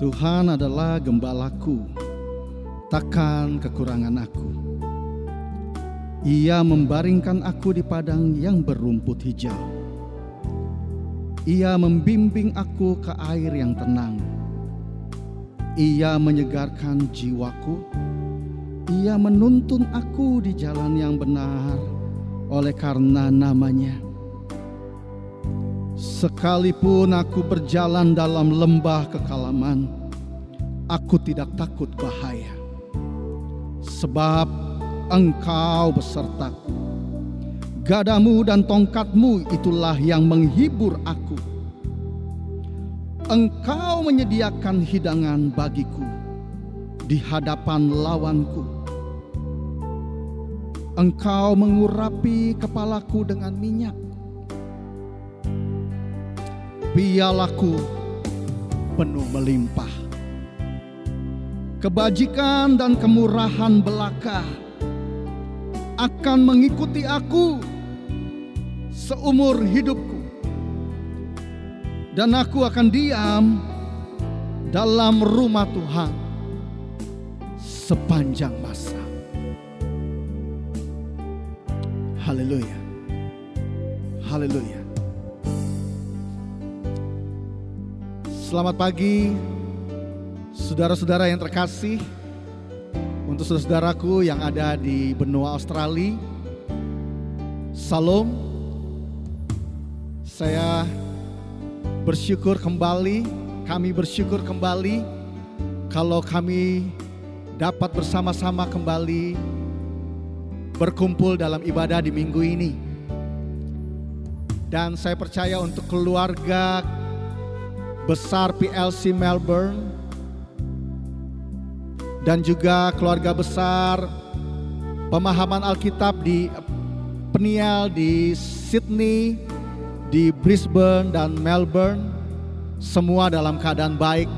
Tuhan adalah gembalaku, takkan kekurangan aku. Ia membaringkan aku di padang yang berumput hijau. Ia membimbing aku ke air yang tenang. Ia menyegarkan jiwaku. Ia menuntun aku di jalan yang benar oleh karena namanya. Sekalipun aku berjalan dalam lembah kekelaman, aku tidak takut bahaya. Sebab Engkau besertaku. Gadamu dan tongkatmu itulah yang menghibur aku. Engkau menyediakan hidangan bagiku di hadapan lawanku. Engkau mengurapi kepalaku dengan minyak. Pialaku penuh melimpah. Kebajikan dan kemurahan belaka akan mengikuti aku seumur hidupku, dan aku akan diam dalam rumah Tuhan sepanjang masa. Haleluya, haleluya. Selamat pagi saudara-saudara yang terkasih. Untuk saudaraku yang ada di benua Australia, Salam. Saya bersyukur kembali, kami bersyukur kembali kalau kami dapat bersama-sama kembali berkumpul dalam ibadah di minggu ini. Dan saya percaya untuk keluarga besar PLC Melbourne dan juga keluarga besar pemahaman Alkitab di Peniel, di Sydney, di Brisbane dan Melbourne, semua dalam keadaan baik,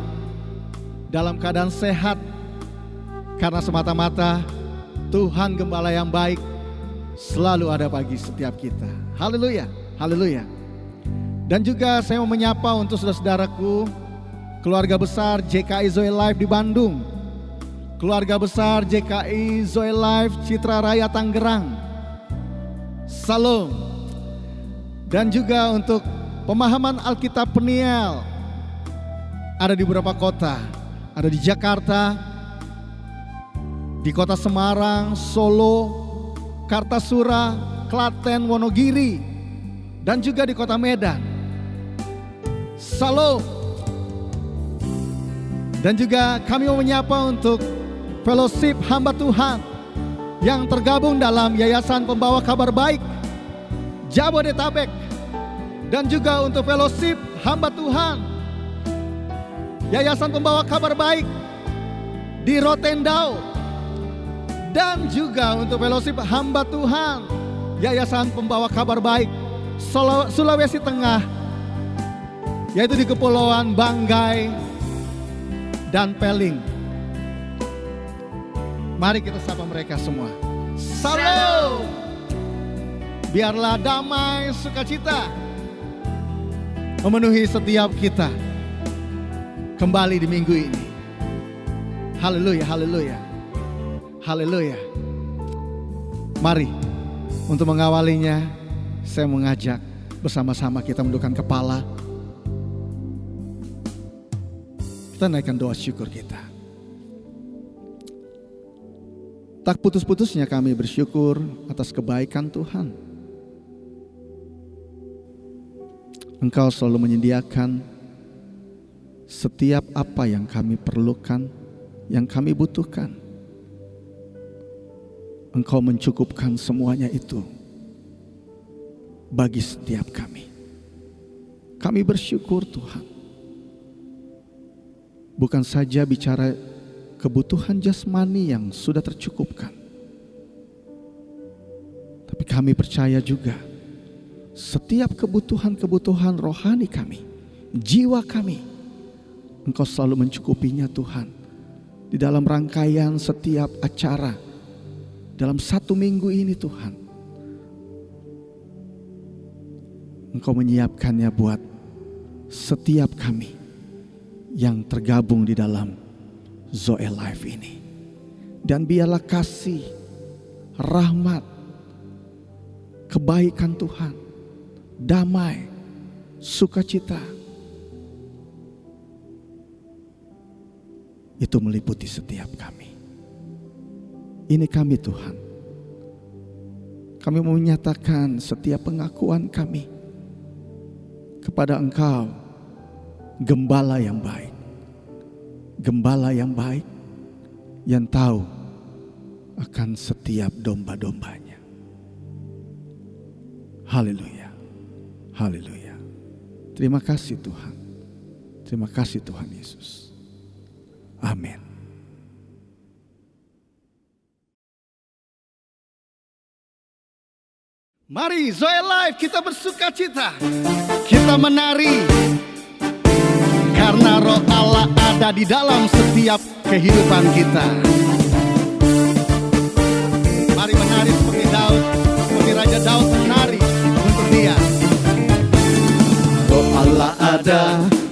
dalam keadaan sehat, karena semata-mata Tuhan Gembala yang baik selalu ada bagi setiap kita. Haleluya, haleluya. Dan juga saya mau menyapa untuk saudara-saudaraku, keluarga besar JKI Zoe Life di Bandung, keluarga besar JKI Zoe Life Citra Raya Tangerang, Salam. Dan juga untuk pemahaman Alkitab Peniel, ada di beberapa kota, ada di Jakarta, di kota Semarang, Solo, Kartasura, Klaten, Wonogiri, dan juga di kota Medan. Salam. Dan juga kami mau menyapa untuk Fellowship Hamba Tuhan yang tergabung dalam Yayasan Pembawa Kabar Baik Jabodetabek, dan juga untuk Fellowship Hamba Tuhan Yayasan Pembawa Kabar Baik di Rotendao, dan juga untuk Fellowship Hamba Tuhan Yayasan Pembawa Kabar Baik Sulawesi Tengah, yaitu di Kepulauan Banggai dan Peling. Mari kita sapa mereka semua. Salam. Biarlah damai sukacita memenuhi setiap kita kembali di minggu ini. Haleluya, haleluya, haleluya. Mari untuk mengawalinya, saya mengajak bersama-sama kita menundukkan kepala. Kita naikkan doa syukur kita. Tak putus-putusnya kami bersyukur atas kebaikan Tuhan. Engkau selalu menyediakan setiap apa yang kami perlukan, yang kami butuhkan. Engkau mencukupkan semuanya itu bagi setiap kami. Kami bersyukur Tuhan. Bukan saja bicara kebutuhan jasmani yang sudah tercukupkan, tapi kami percaya juga setiap kebutuhan-kebutuhan rohani kami, jiwa kami, Engkau selalu mencukupinya Tuhan. Di dalam rangkaian setiap acara dalam satu minggu ini Tuhan, Engkau menyiapkannya buat setiap kami yang tergabung di dalam Zoe Life ini. Dan biarlah kasih, rahmat, kebaikan Tuhan, damai, sukacita itu meliputi setiap kami. Ini kami Tuhan. Kami mau menyatakan setiap pengakuan kami kepada Engkau, Gembala yang baik. Gembala yang baik yang tahu akan setiap domba-dombanya. Haleluya. Haleluya. Terima kasih Tuhan. Terima kasih Tuhan Yesus. Amin. Mari Zoe Life kita bersuka cita. Kita menari. Karena Roh Allah ada di dalam setiap kehidupan kita. Mari menari seperti Daud, seperti Raja Daud menari untuk Dia. Roh Allah ada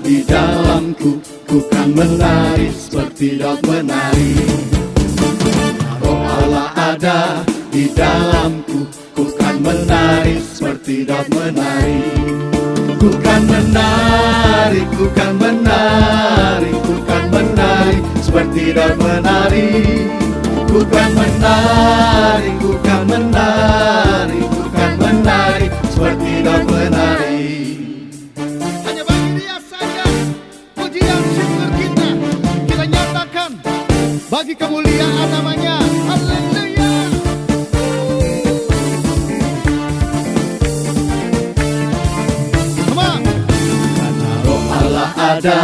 di dalamku, ku kan menari seperti Daud menari. Roh Allah ada di dalamku, ku kan menari seperti Daud menari. Ku kan menari, ku kan menari, ku kan menari seperti Daud menari. Ku kan menari, ku kan menari, ku kan menari seperti Daud menari. Hanya bagi Dia saja pujian syukur kita nyatakan bagi kemuliaan namanya. Haleluya. Come on. Karena Roh Allah ada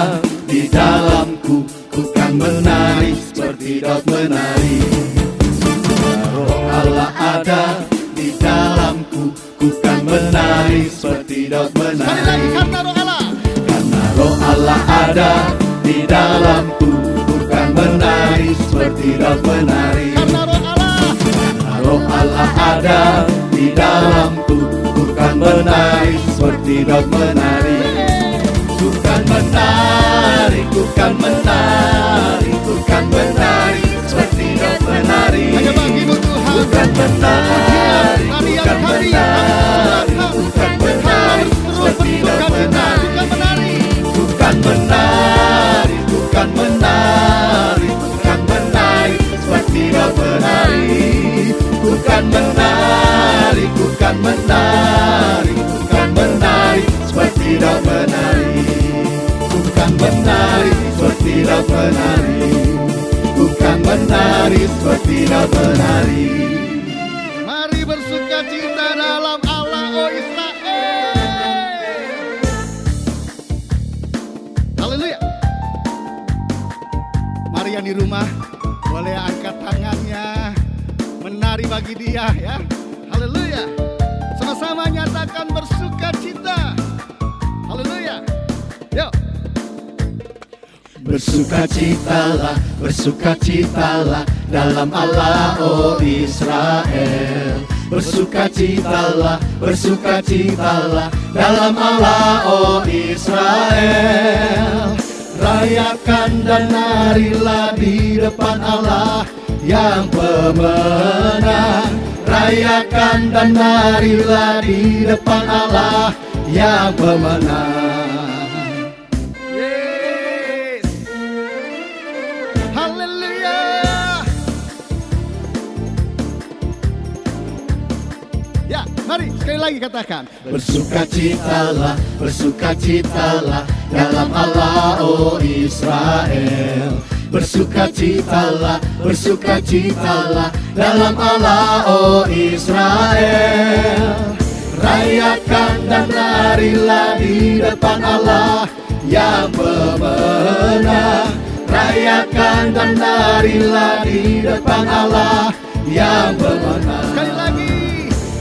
di dalamku, ku kan menari seperti Daud menari. Karena Roh Allah ada di dalamku, ku kan menari seperti Daud Sekali lagi, menari. karena Roh Allah. Karena Roh Allah ada di dalamku, ku kan menari seperti Daud menari. Karena Roh Allah. Karena Roh Allah ada di dalamku, ku kan menari seperti Daud menari. Ku kan menari, ku kan menari, ku kan menari seperti Daud menari. Hanya bagimu Tuhan. Ku kan menari, ku kan menari, ku kan menari seperti Daud menari. Ku kan menari, ku kan menari, ku kan menari seperti Daud menari. Ku kan menari, ku kan menari, ku kan menari seperti Daud menari. Ku kan menari seperti Daud menari. Ku kan menari seperti Daud menari. Mari bersuka cita dalam Allah, oh Israel. Haleluya. Mari yang di rumah boleh angkat tangannya, menari bagi Dia ya. Haleluya. Sama-sama nyatakan bersuka cita. Haleluya. Yuk. Bersukacitalah, bersukacitalah dalam Allah, oh Israel. Bersukacitalah, bersukacitalah dalam Allah, oh Israel. Rayakan dan narilah di depan Allah yang pemenang. Rayakan dan narilah di depan Allah yang pemenang. Yes. Haleluya. Ya, mari sekali lagi katakan. Bersukacitalah, bersukacitalah dalam Allah, oh Israel. Bersukacitalah, bersukacitalah dalam Allah, oh Israel. Rayakan dan narilah di depan Allah yang pemenang. Rayakan dan narilah di depan Allah yang pemenang. Sekali lagi.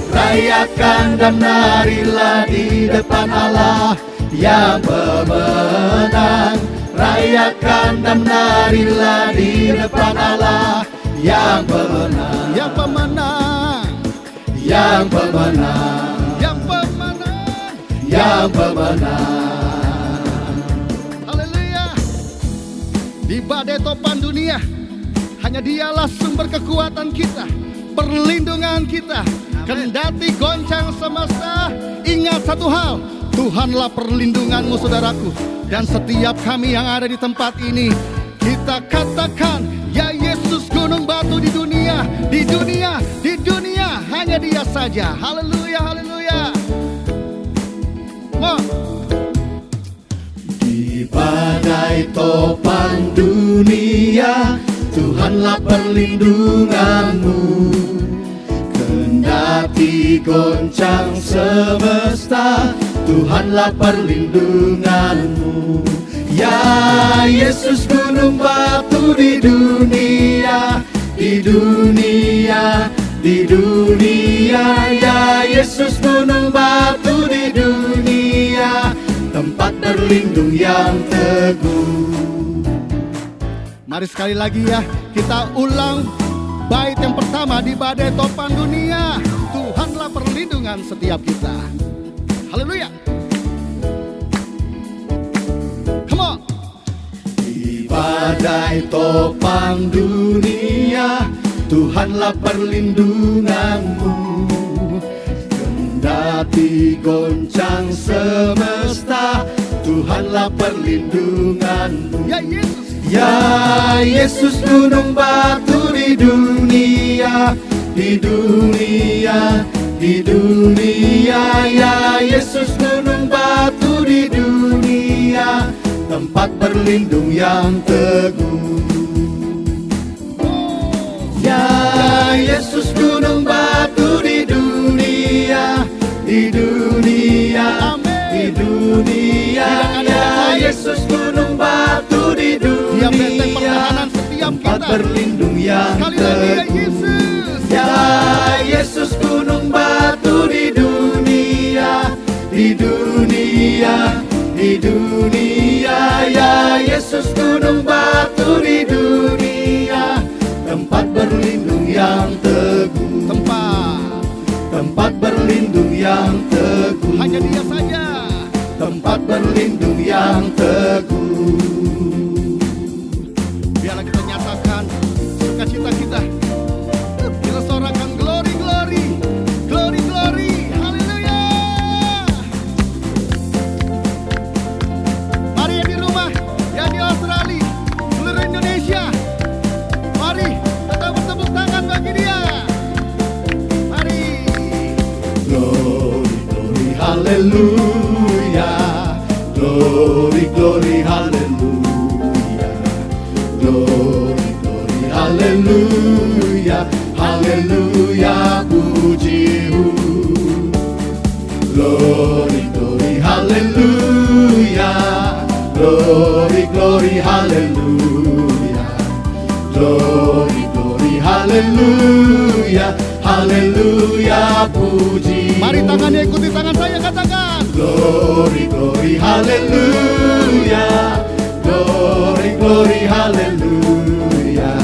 Rayakan dan narilah di depan Allah yang pemenang. Rayakan dan narilah di depan Allah yang pemenang. Yang pemenang. Yang pemenang. Yang pemenang. Yang pemenang. Haleluya. di badai topan dunia. Hanya Dialah sumber kekuatan kita, perlindungan kita. Kendati goncang semesta, ingat satu hal, Tuhanlah perlindunganmu saudaraku. Dan setiap kami yang ada di tempat ini, kita katakan, ya Yesus gunung batu di dunia, di dunia, di dunia, hanya Dia saja. Haleluya, haleluya. Di badai topan dunia, Tuhanlah perlindunganmu. Kendati goncang semesta, Tuhanlah perlindunganmu. Ya Yesus gunung batu di dunia, di dunia, di dunia. Ya Yesus gunung batu di dunia, tempat berlindung yang teguh. Mari sekali lagi ya, kita ulang bait yang pertama di badai topan dunia. Tuhanlah perlindungan setiap kita. Haleluya. Come on. Di badai topan dunia, Tuhanlah perlindunganmu. Kendati goncang semesta, Tuhanlah perlindunganmu. Ya Yesus. Ya Yesus gunung batu di dunia, di dunia, di dunia. Ya Yesus gunung batu di dunia, tempat berlindung yang teguh. Ya Yesus gunung batu di dunia, di dunia, di dunia. Ya Yesus gunung batu di Dia benteng dunia, pertahanan setiap tempat kita. berlindung yang Sekali lagi ya teguh. Yesus. Ya Yesus gunung batu di dunia, di dunia, di dunia. Ya Yesus gunung batu di dunia, tempat berlindung yang teguh. Tempat berlindung yang teguh. Hanya Dia saja. Tempat berlindung yang teguh. Biarlah kita nyatakan sukacita kita. Kita sorakan glory, glory, glory, glory. Haleluya. Mari yang di rumah, yang di Australia, seluruh Indonesia, mari kita bertepuk tangan bagi Dia. Mari. Glory, glory, haleluya. Glory, glory, haleluya. Glory, glory, haleluya. Haleluya, pujimu. Glory, glory, haleluya. Glory, glory, haleluya. Glory, glory, haleluya. Haleluya, pujimu. Mari tangannya ikuti tangan saya, katakan. Glory, glory, hallelujah. Glory, glory, hallelujah.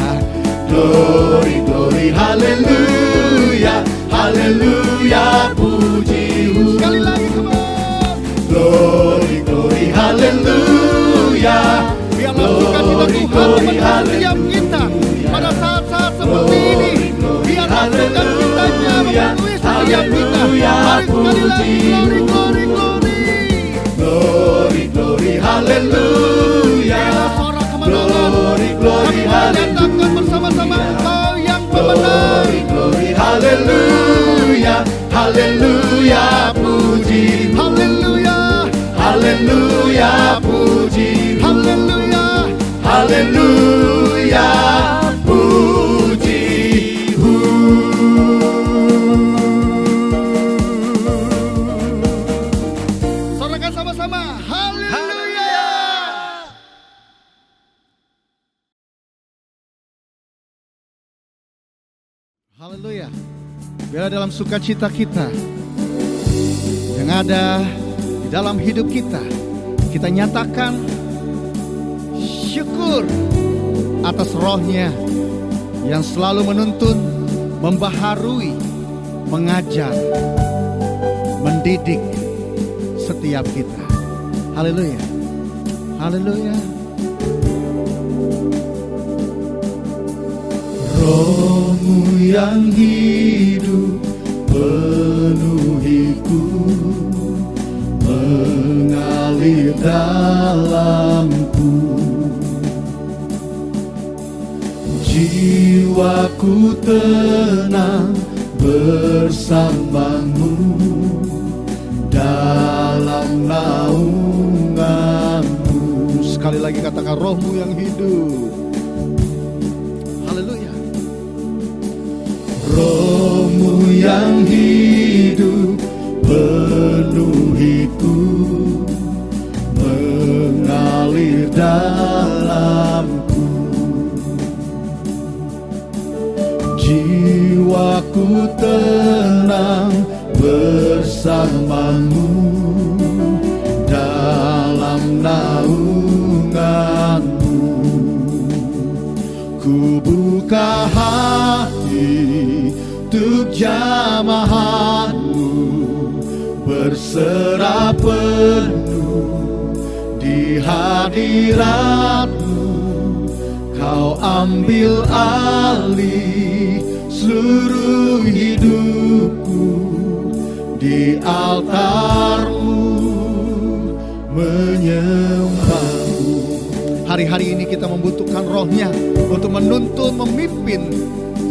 Glory, glory, hallelujah. Hallelujah, pujimu. Sekali lagi, come on. Glory, glory, hallelujah. Biarlah sukacita Tuhan memenuhi setiap kita pada saat-saat seperti ini. Biarlah sukacitanya memenuhi setiap kita. Mari sekali lagi, glory, glory, glory. Glory, glory, hallelujah. Biarlah sorak kemenangan. Glory, glory, Kami menyatakan bersama-sama Engkau yang pemenang. Glory, glory, hallelujah. Hallelujah, puji. Haleluya, Hallelujah, puji. haleluya. Hallelujah, puji. Sorakan sama-sama. Haleluya. Haleluya. Biar dalam sukacita kita yang ada di dalam hidup kita, kita nyatakan syukur atas rohnya yang selalu menuntun, membaharui, mengajar, mendidik setiap kita. Haleluya. Haleluya. Roh-Mu yang hidup penuhiku, mengalir dalamku. Jiwaku tenang bersamamu dalam naunganmu. Sekali lagi katakan, Roh-Mu yang hidup. Haleluya. Roh-Mu yang hidup penuhiku, mengalir dalamku. Jiwaku tenang bersamamu dalam naunganmu. Ku buka hati untuk jamahanmu, berserah penuh di hadiratmu. Kau ambil alih seluruh hidupku, di altarmu menyembahmu. Hari-hari ini kita membutuhkan Roh-Nya untuk menuntun, memimpin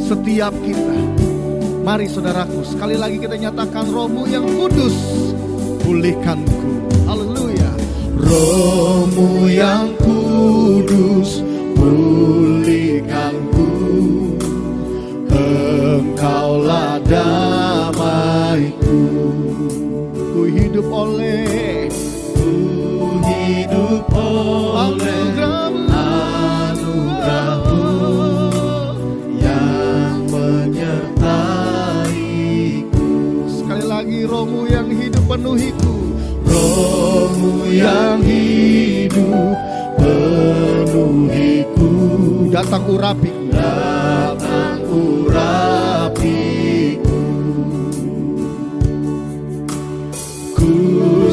setiap kita. Mari saudaraku, sekali lagi kita nyatakan, Roh-Mu yang kudus, pulihkanku. Haleluya. Roh-Mu yang kudus, pulihkanku. Engkaulah damaiku. Ku hidup oleh anugerah-Mu yang menyertaiku. Sekali lagi, Roh-Mu yang hidup penuhiku. Roh-Mu yang hidup penuhiku, Datang urapiku. datang urapiku. Ku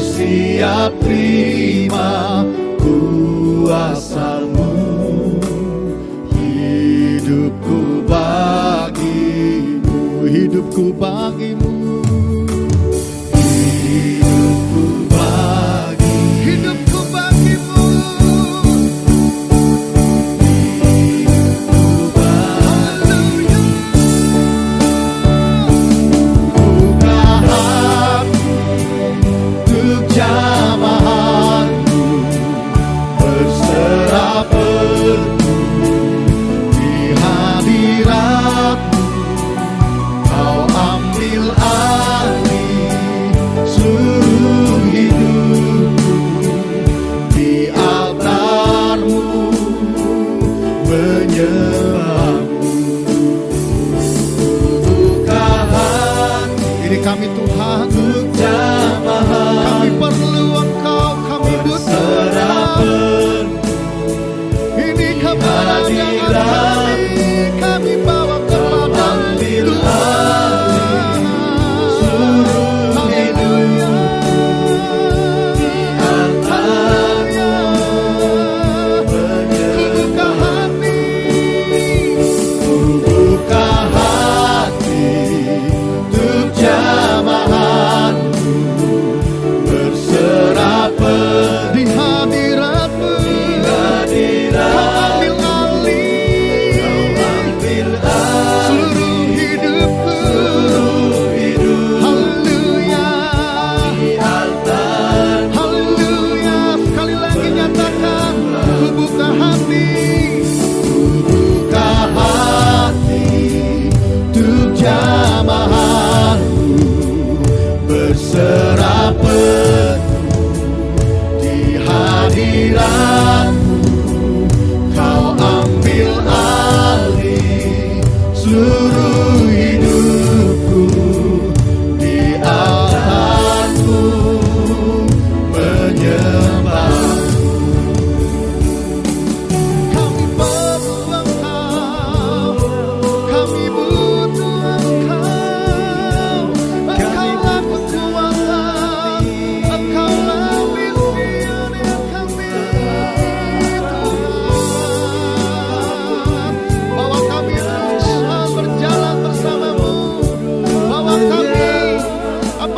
siap terima kuasa-Mu, hidupku bagimu, Hidupku bagimu. hidupku bagimu, Hidupku bagimu. Haleluya. buka hati untuk jamahanmu, berserah penuh di hadiratmu. Kau ambil alih seluruh hidupku, di altarmu menyembahmu. Buka hati Ini kami Tuhan, untuk jamahan, kami perlu Engkau, kami butuh berserah Engkau. penuh Ini kebenaran kami bawa kepada ambil Tuhan. seluruh Haleluya. altarmu Buka hati, buka hati untuk jamahan,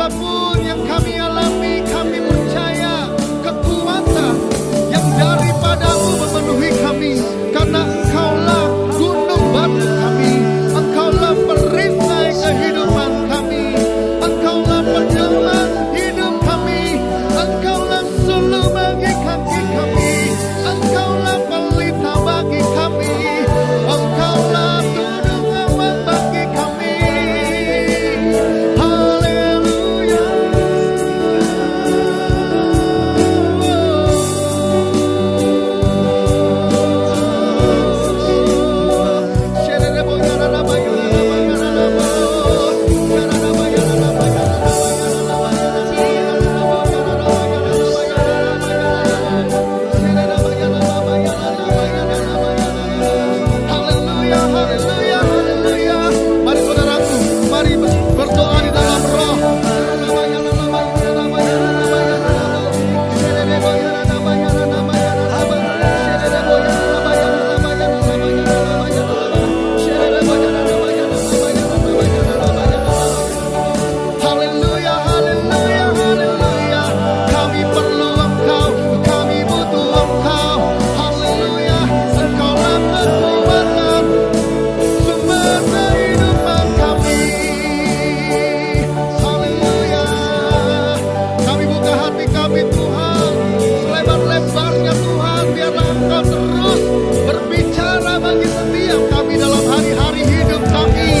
apapun yang kami alami, kami percaya kekuatan yang daripadamu memenuhi kami. Karena Engkaulah gunung batu kami, Engkaulah perisai kehidupan kami, Engkaulah pedoman hidup kami, Engkaulah suluh bagi kaki kami, Engkaulah pelita bagi kami, Engkaulah gunung aman bagi kami. Haleluya. Haleluya, haleluya, haleluya. Mari saudaraku, mari berdoa di dalam roh. Haleluya, haleluya, haleluya. Kami perlu Engkau, kami butuh Engkau. Haleluya, Engkaulah kekuatan, sumber kehidupan kami. Haleluya. Kami buka hati kami Tuhan, selebar-lebarnya Tuhan, biarlah Engkau terus berbicara bagi setiap kami dalam hari-hari hidup kami.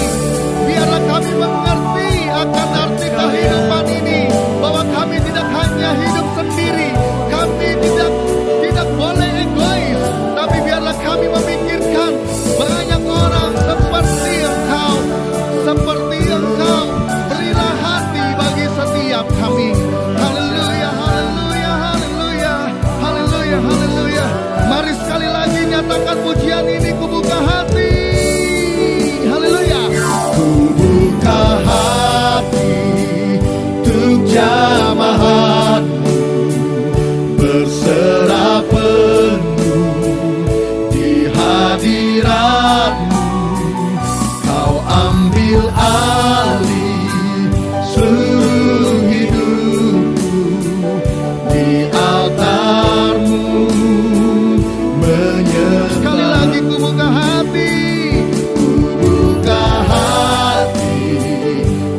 Biarlah kami mengerti akan arti kehidupan ini, bahwa kami tidak hanya hidup sendiri, kami tidak boleh egois, tapi biarlah kami memikirkan banyak orang seperti Engkau, seperti Engkau. Berilah hati bagi setiap kami. Haleluya, haleluya, haleluya, haleluya, haleluya. Mari sekali lagi nyatakan pujian ini, kubuka hati. Haleluya. Kubuka hati untuk jamaat-Mu, berserah penuh di hadirat-Mu. Kau ambil alih seluruh hidupku di altar-Mu, Sekali lagi kubuka hati. Buka hati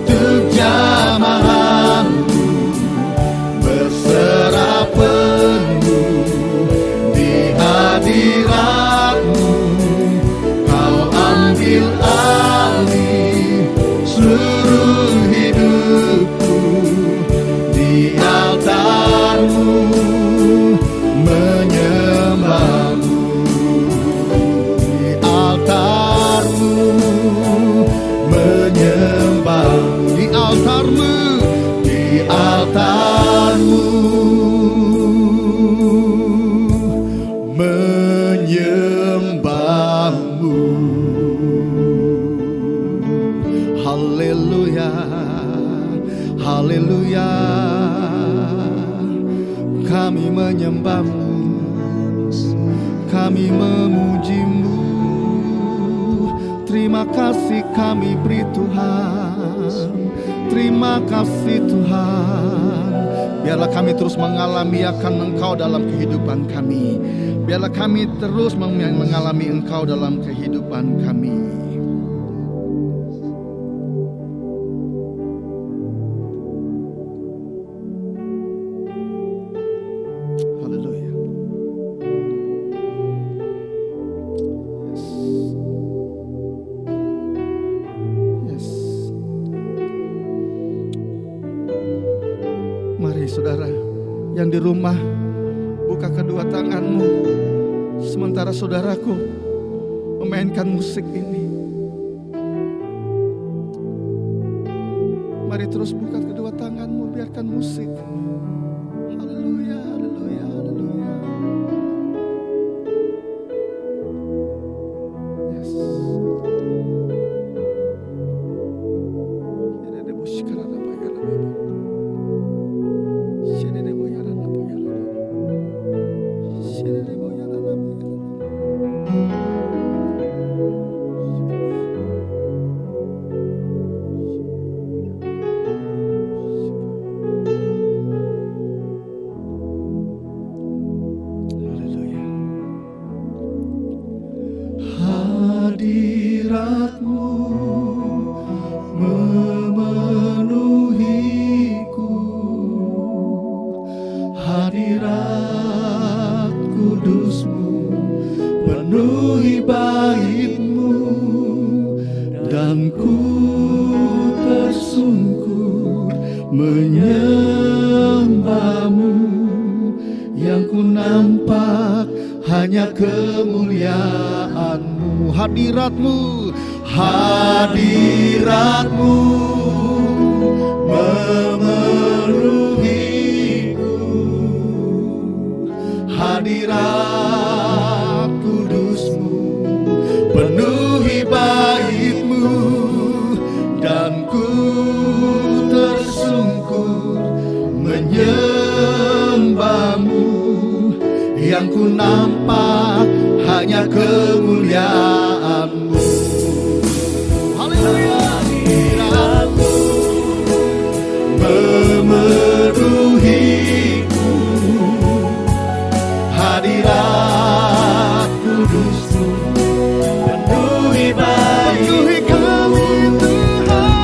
untuk jamaat-Mu, berserah penuh di hadirat-Mu. Kau ambil alih seluruh hidupku di altar-Mu, menyembah-Mu. Di altar-Mu, menyembah. Di altar-Mu, Di altar-Mu, menyembah-Mu. haleluya, haleluya. Kami menyembah-Mu, kami memuji-Mu. Terima kasih kami beri Tuhan, terima kasih Tuhan. Biarlah kami terus mengalami akan Engkau dalam kehidupan kami. Biarlah kami terus mengalami Engkau dalam kehidupan kami. Haleluya. Yes. Mari saudara yang di rumah, buka kedua tanganmu sementara saudaraku memainkan musik ini. Mari terus buka kedua tanganmu, biarkan musik. Haleluya, haleluya, haleluya. Yes. menyembahmu, yang ku nampak hanya kemuliaan-Mu. Hadirat-Mu, hadirat-Mu memenuhiku, hadirat kudus-Mu penuhi bait-Mu, dan ku tersungkur menyembah-Mu, yang ku nampak hanya kemuliaan-Mu. haleluya. Hadirat-Mu memenuhiku, hadirat kudus-Mu penuhi Penuhi bait-Mu, kami Tuhan.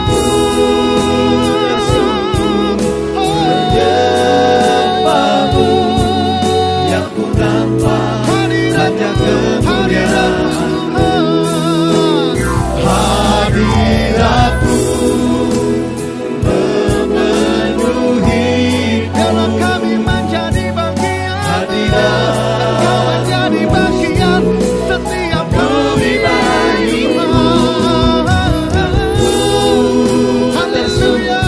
menyembah-Mu, yang ku nampak hanya kemuliaan-Mu. Hadirat-Mu memenuhiku, Kalau kami menjadi bagian, hadirat Engkau menjadi bagian setiap kami. Haleluya, haleluya,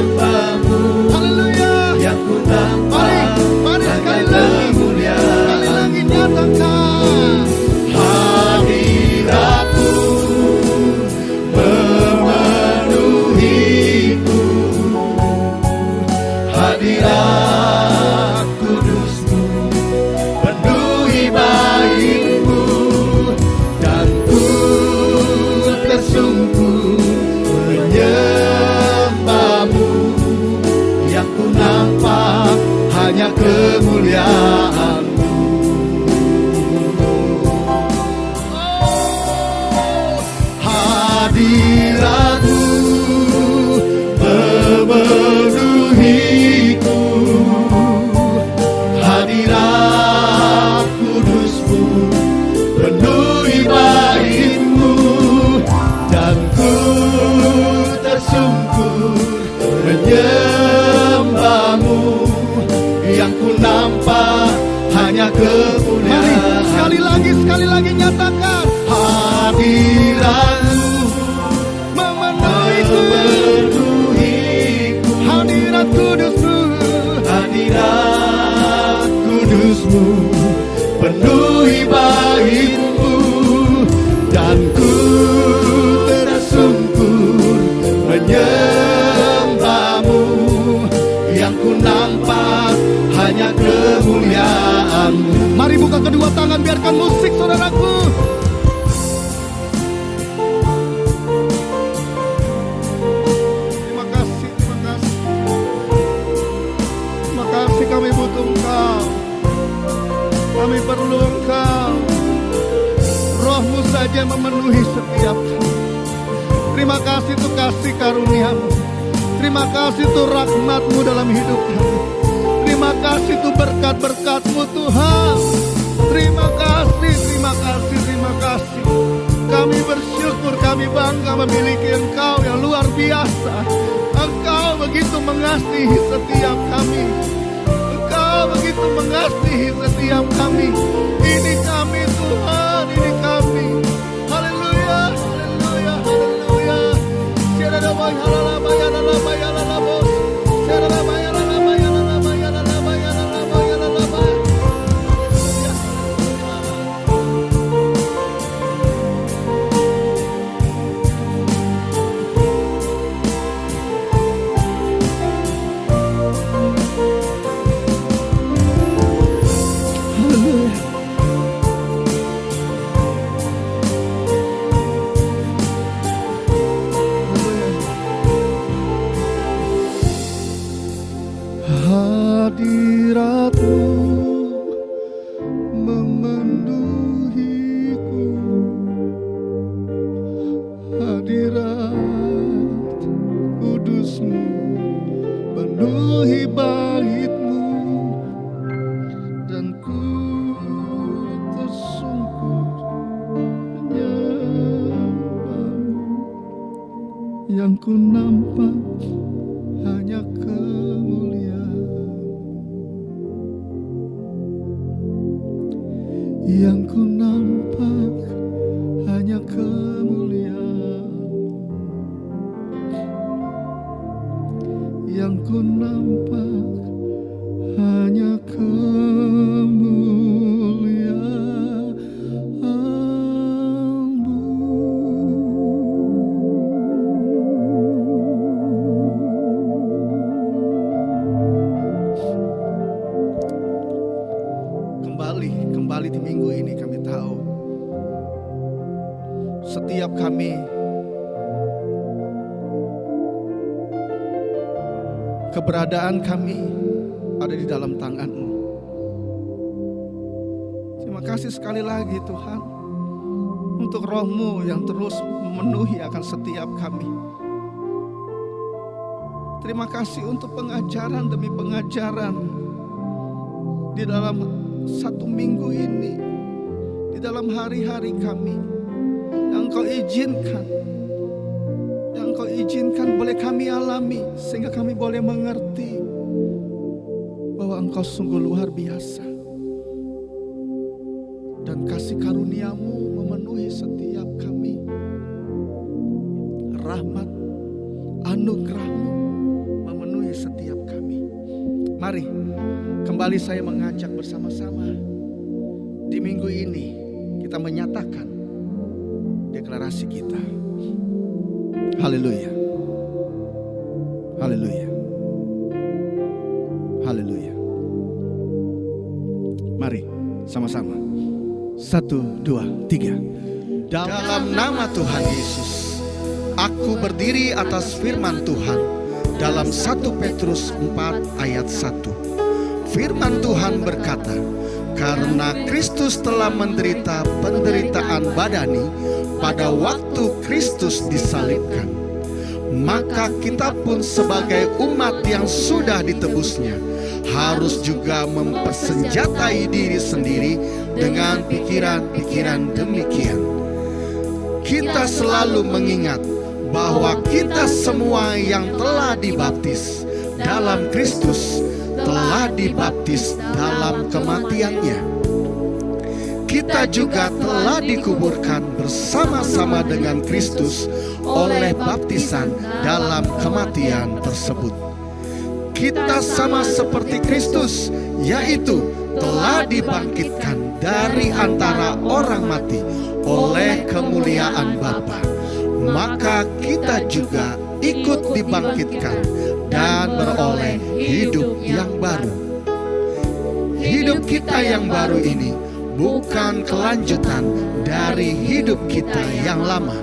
menyembah-Mu, haleluya. yang ku nampak Mari hanya sekali lagi kemuliaan-Mu. nyatakan. Hadirat-Mu memenuhiku, hadirat kudus-Mu penuhi bait-Mu, dan ku tersungkur menyembah-Mu, yang ku nampak hanya kemuliaan-Mu. Hadirat-Mu memenuhiku, hadirat kudus-Mu penuhi bait-Mu, dan ku tersungkur menyembah-Mu, yang ku nampak hanya Mari kemuliaan-Mu. sekali lagi nyatakan. Hadirat-Mu Memenuhiku, memenuhiku, hadirat kudus-Mu, hadirat kudus-Mu penuhi bait-Mu, dan ku tersungkur menyembah-Mu, yang ku nampak hanya kemuliaan-Mu. Mari buka kedua tangan, biarkan musik saudaraku. Terima kasih, terima kasih. Terima kasih, kami butuh Engkau. Kami perlu Engkau. Roh-Mu saja memenuhi setiap kami. Terima kasih untuk kasih karunia-Mu. Terima kasih untuk rahmat-Mu dalam hidup kami. Terima kasih untuk berkat-berkat-Mu Tuhan. Terima kasih, terima kasih, terima kasih. Kami bersyukur, kami bangga memiliki Engkau yang luar biasa. Engkau begitu mengasihi setiap kami. Engkau begitu mengasihi setiap kami. Ini kami Tuhan, ini kami. Haleluya, haleluya, haleluya. Tiada damai, halalaba, yalalaba, yalalabos. Tiada damai, yalalaba, yalalaba, yalalaba, yalalaba, yalalaba. Haleluya, haleluya. Hadirat-Mu memenuhiku, hadirat kudus-Mu penuhi bait-Mu, dan ku tersungkur menyembah-Mu, yang ku nampak hanya kemuliaan, yang ku nampak hanya kemuliaan, yang ku nampak hanya kemuliaan-Mu. Kembali di minggu ini kami tahu setiap kami keberadaan kami ada di dalam tangan-Mu. Terima kasih sekali lagi Tuhan untuk Roh-Mu yang terus memenuhi akan setiap kami. Terima kasih untuk pengajaran demi pengajaran di dalam satu minggu ini, di dalam hari-hari kami yang Engkau izinkan boleh kami alami, sehingga kami boleh mengerti bahwa Engkau sungguh luar biasa dan kasih karunia-Mu memenuhi setiap kami. Rahmat anugerah-Mu memenuhi setiap kami. Mari kembali saya mengajak bersama-sama di minggu ini kita menyatakan deklarasi kita. Haleluya. Haleluya. Haleluya. Mari sama-sama. 1, 2, 3. Dalam nama Tuhan Yesus, aku berdiri atas firman Tuhan dalam 1 Petrus 4 ayat 1. Firman Tuhan berkata, karena Kristus telah menderita penderitaan badani pada waktu Kristus disalibkan, maka kita pun sebagai umat yang sudah ditebusnya harus juga mempersenjatai diri sendiri dengan pikiran-pikiran demikian. Kita selalu mengingat bahwa kita semua yang telah dibaptis dalam Kristus telah dibaptis dalam kematian-Nya. Kita juga telah dikuburkan bersama-sama dengan Kristus oleh baptisan dalam kematian tersebut. Kita sama seperti Kristus, yaitu telah dibangkitkan dari antara orang mati oleh kemuliaan Bapa. Maka kita juga ikut dibangkitkan dan beroleh hidup yang baru. Hidup kita yang baru ini bukan kelanjutan dari hidup kita yang lama.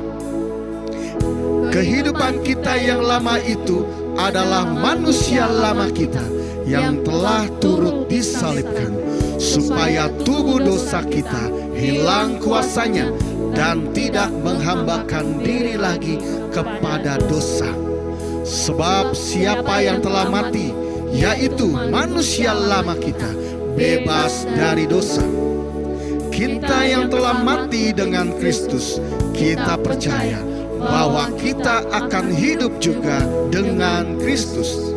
Kehidupan kita yang lama itu adalah manusia lama kita yang telah turut disalibkan, supaya tubuh dosa kita hilang kuasanya dan tidak menghambakan diri lagi kepada dosa. Sebab siapa yang telah mati, yaitu manusia lama kita, bebas dari dosa. Kita yang telah mati dengan Kristus, kita percaya bahwa kita akan hidup juga dengan Kristus.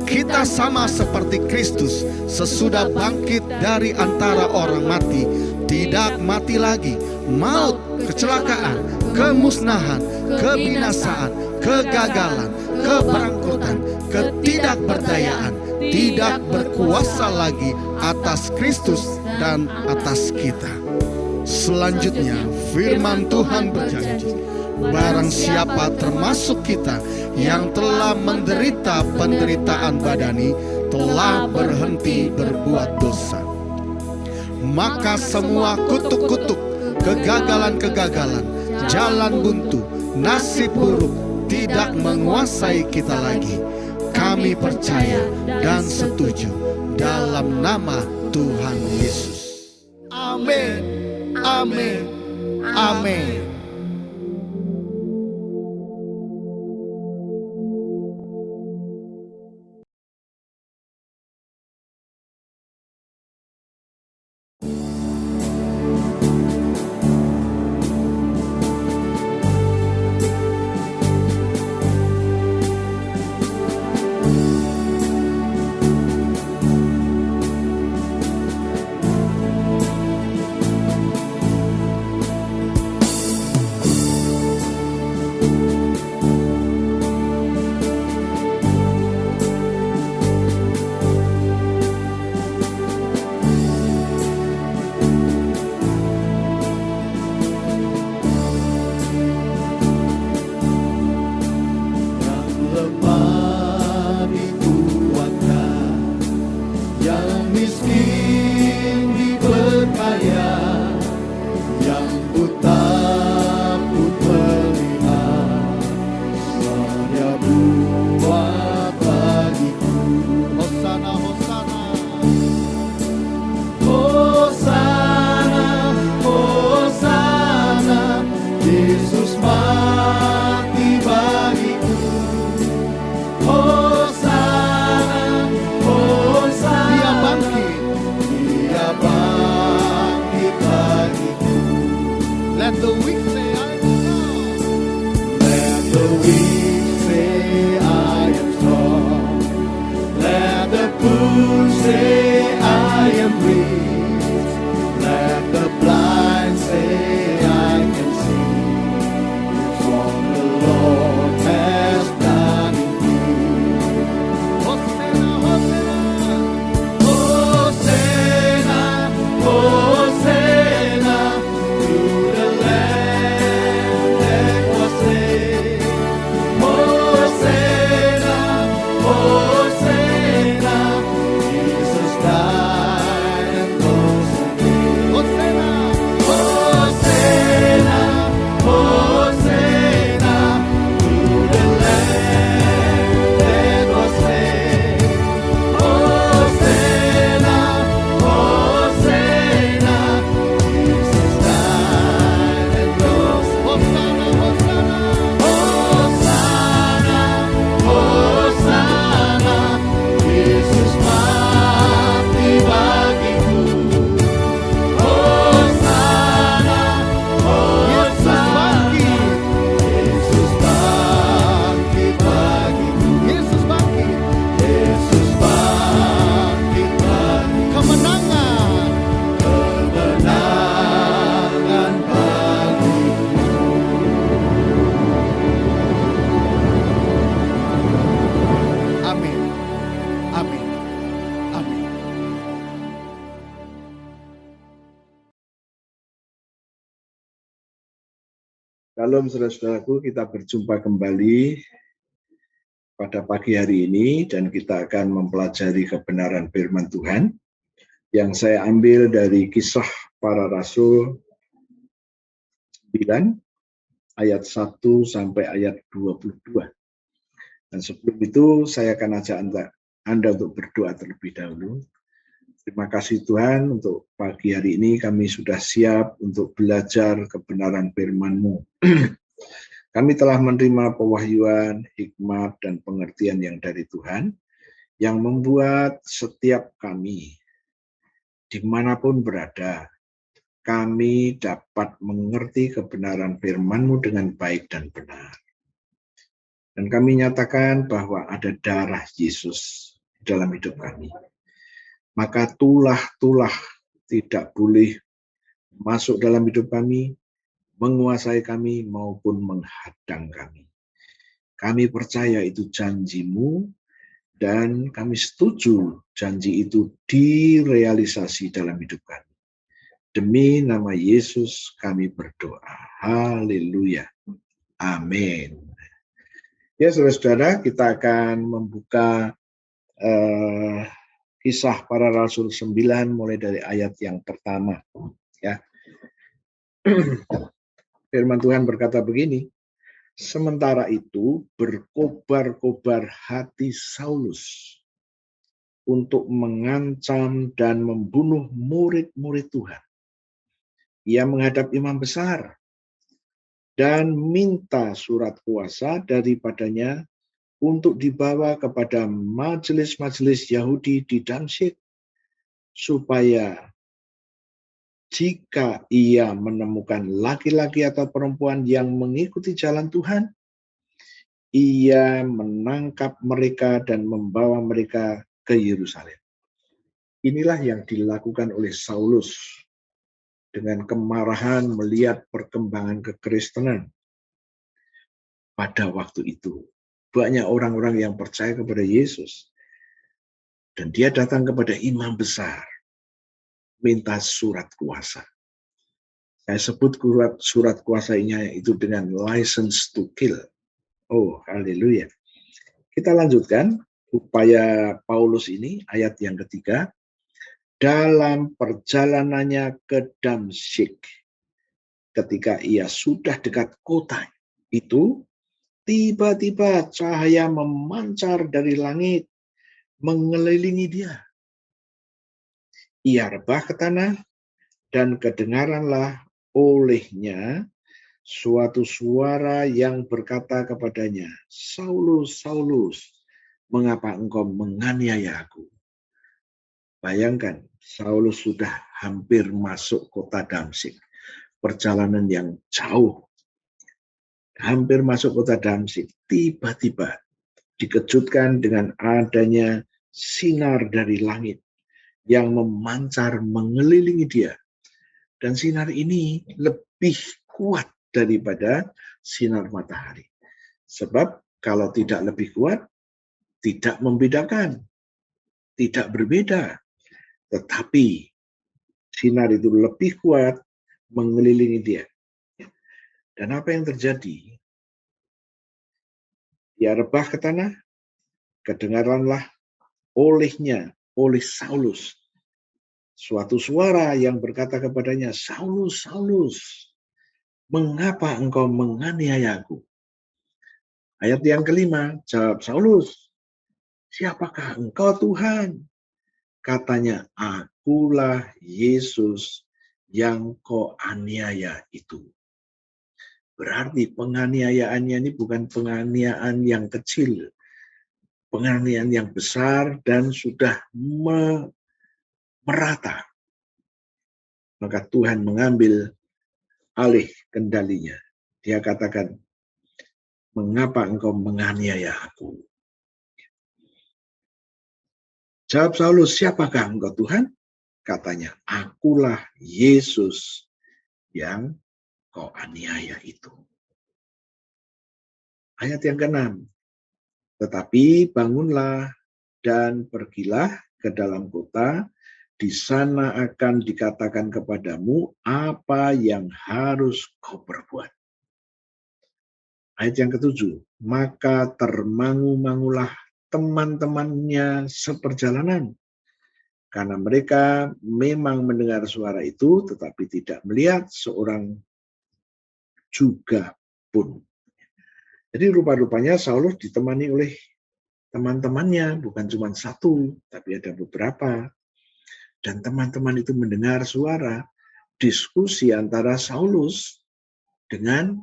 Kita sama seperti Kristus, sesudah bangkit dari antara orang mati, tidak mati lagi. Maut, kecelakaan, kemusnahan, kebinasaan, kegagalan, keberangkutan, ketidakberdayaan tidak berkuasa lagi atas Kristus dan atas kita. Selanjutnya firman Tuhan berjanji, barang siapa termasuk kita yang telah menderita penderitaan badani telah berhenti berbuat dosa, maka semua kutuk-kutuk, kegagalan-kegagalan, jalan buntu, nasib buruk tidak menguasai kita lagi. Kami percaya dan setuju dalam nama Tuhan Yesus. Amin. Amin. Amin. lemah dikuatkan, yang miskin diperkaya, yang buta pun melihat. Semuanya buat bagiku. Hosana, Hosana. Hosana, Hosana, Yesus mati bagiku. Hosana, Hosana, Dia bangkit. Dia bangkit bagiku. Let the weak say, I am strong. Let the weak say I am strong. Let the poor say I am rich. Let the blind say I can see. For the Lord has done in me. Hosana, Hosana. Hosanna, Hosanna, to the Lamb that was slain. Hosanna, Hosanna, Jesus died and rose again. Hosana. Hosanna, Hosanna, to the Lamb that was slain. Hosanna, Hosanna, Jesus died and rose. Hosana, Hosana. Hosanna, Hosanna, Yesus mati bagiku. Hosanna, Yesus Hosanna, bangkit. Yesus bangkit bagiku. Yesus bangkit. Yesus bangkit bagiku. Kemenangan. Kemenangan bagiku. Amin. Amin. Amin. Shalom saudara-saudaraku, kita berjumpa kembali pada pagi hari ini dan kita akan mempelajari kebenaran firman Tuhan yang saya ambil dari Kisah Para Rasul 9 ayat 1 sampai ayat 22. Dan sebelum itu saya akan ajak Anda untuk berdoa terlebih dahulu. Terima kasih Tuhan untuk pagi hari ini kami sudah siap untuk belajar kebenaran firman-Mu. Kami telah menerima pewahyuan, hikmat, dan pengertian yang dari Tuhan, yang membuat setiap kami, dimanapun berada, kami dapat mengerti kebenaran firman-Mu dengan baik dan benar. Dan kami nyatakan bahwa ada darah Yesus dalam hidup kami. Maka tulah-tulah tidak boleh masuk dalam hidup kami, menguasai kami maupun menghadang kami. Kami percaya itu janji-Mu dan kami setuju janji itu direalisasi dalam hidup kami. Demi nama Yesus kami berdoa. Haleluya. Amin. Ya saudara-saudara, kita akan membuka Kisah Para Rasul 9 mulai dari ayat yang pertama. Ya. Firman Tuhan berkata begini, sementara itu berkobar-kobar hati Saulus untuk mengancam dan membunuh murid-murid Tuhan. Ia menghadap imam besar dan minta surat kuasa daripadanya untuk dibawa kepada majelis-majelis Yahudi di Damsyik, supaya jika ia menemukan laki-laki atau perempuan yang mengikuti jalan Tuhan, ia menangkap mereka dan membawa mereka ke Yerusalem. Inilah yang dilakukan oleh Saulus dengan kemarahan melihat perkembangan kekristenan pada waktu itu. Banyak orang-orang yang percaya kepada Yesus. Dan dia datang kepada imam besar, minta surat kuasa. Saya sebut surat kuasanya itu dengan license to kill. Oh, haleluya. Kita lanjutkan upaya Paulus ini, ayat yang ketiga. Dalam perjalanannya ke Damsyik, ketika ia sudah dekat kota itu, tiba-tiba cahaya memancar dari langit, mengelilingi dia. Ia rebah ke tanah, dan kedengaranlah olehnya suatu suara yang berkata kepadanya, Saulus, Saulus, mengapa engkau menganiaya aku? Bayangkan, Saulus sudah hampir masuk kota Damsyik. Perjalanan yang jauh. Hampir masuk kota Damsyik. Tiba-tiba dikejutkan dengan adanya sinar dari langit yang memancar mengelilingi dia. Dan sinar ini lebih kuat daripada sinar matahari. Sebab kalau tidak lebih kuat, tidak membedakan, tidak berbeda. Tetapi sinar itu lebih kuat mengelilingi dia. Dan apa yang terjadi? Ia rebah ke tanah, kedengaranlah olehnya, oleh Saulus, suatu suara yang berkata kepadanya, Saulus, Saulus, mengapa engkau menganiaya aku? Ayat yang kelima, jawab Saulus, siapakah engkau Tuhan? Katanya, akulah Yesus yang kau aniaya itu. Berarti penganiayaannya ini bukan penganiayaan yang kecil, penganiayaan yang besar dan sudah merata. Maka Tuhan mengambil alih kendalinya. Dia katakan, mengapa engkau menganiaya aku? Jawab Saulus, siapakah engkau Tuhan? Katanya, akulah Yesus yang kau aniaya itu. Ayat yang ke-6. Tetapi bangunlah dan pergilah ke dalam kota, di sana akan dikatakan kepadamu apa yang harus kau perbuat. Ayat yang ke-7, maka termangu-mangulah teman-temannya seperjalanan, karena mereka memang mendengar suara itu, tetapi tidak melihat seorang juga pun. Jadi rupa-rupanya Saulus ditemani oleh teman-temannya, bukan cuma satu, tapi ada beberapa. Dan teman-teman itu mendengar suara diskusi antara Saulus dengan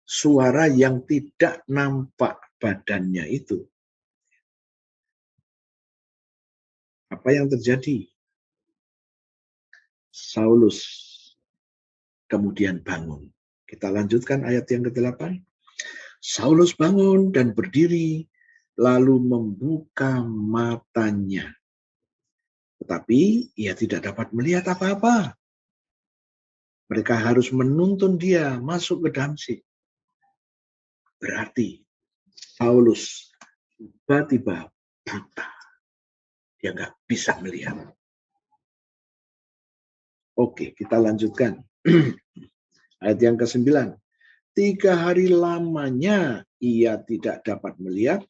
suara yang tidak nampak badannya itu. Apa yang terjadi? Saulus kemudian bangun. Kita lanjutkan ayat yang ke-8. Saulus bangun dan berdiri, lalu membuka matanya. Tetapi ia tidak dapat melihat apa-apa. Mereka harus menuntun dia masuk ke Damsyik. Berarti Saulus tiba-tiba buta. Dia nggak bisa melihat. Oke, kita lanjutkan. Ayat yang ke-9. 3 hari lamanya ia tidak dapat melihat,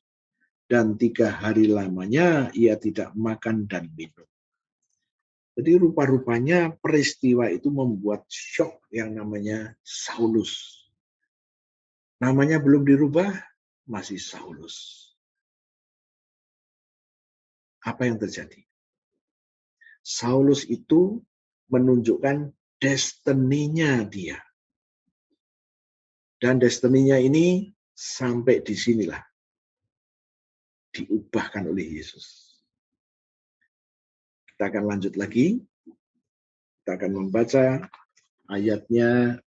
dan 3 hari lamanya ia tidak makan dan minum. Jadi rupa-rupanya peristiwa itu membuat syok yang namanya Saulus. Namanya belum dirubah, masih Saulus. Apa yang terjadi? Saulus itu menunjukkan destininya dia. Dan destininya ini sampai di sinilah diubahkan oleh Yesus. Kita akan lanjut lagi. Kita akan membaca ayatnya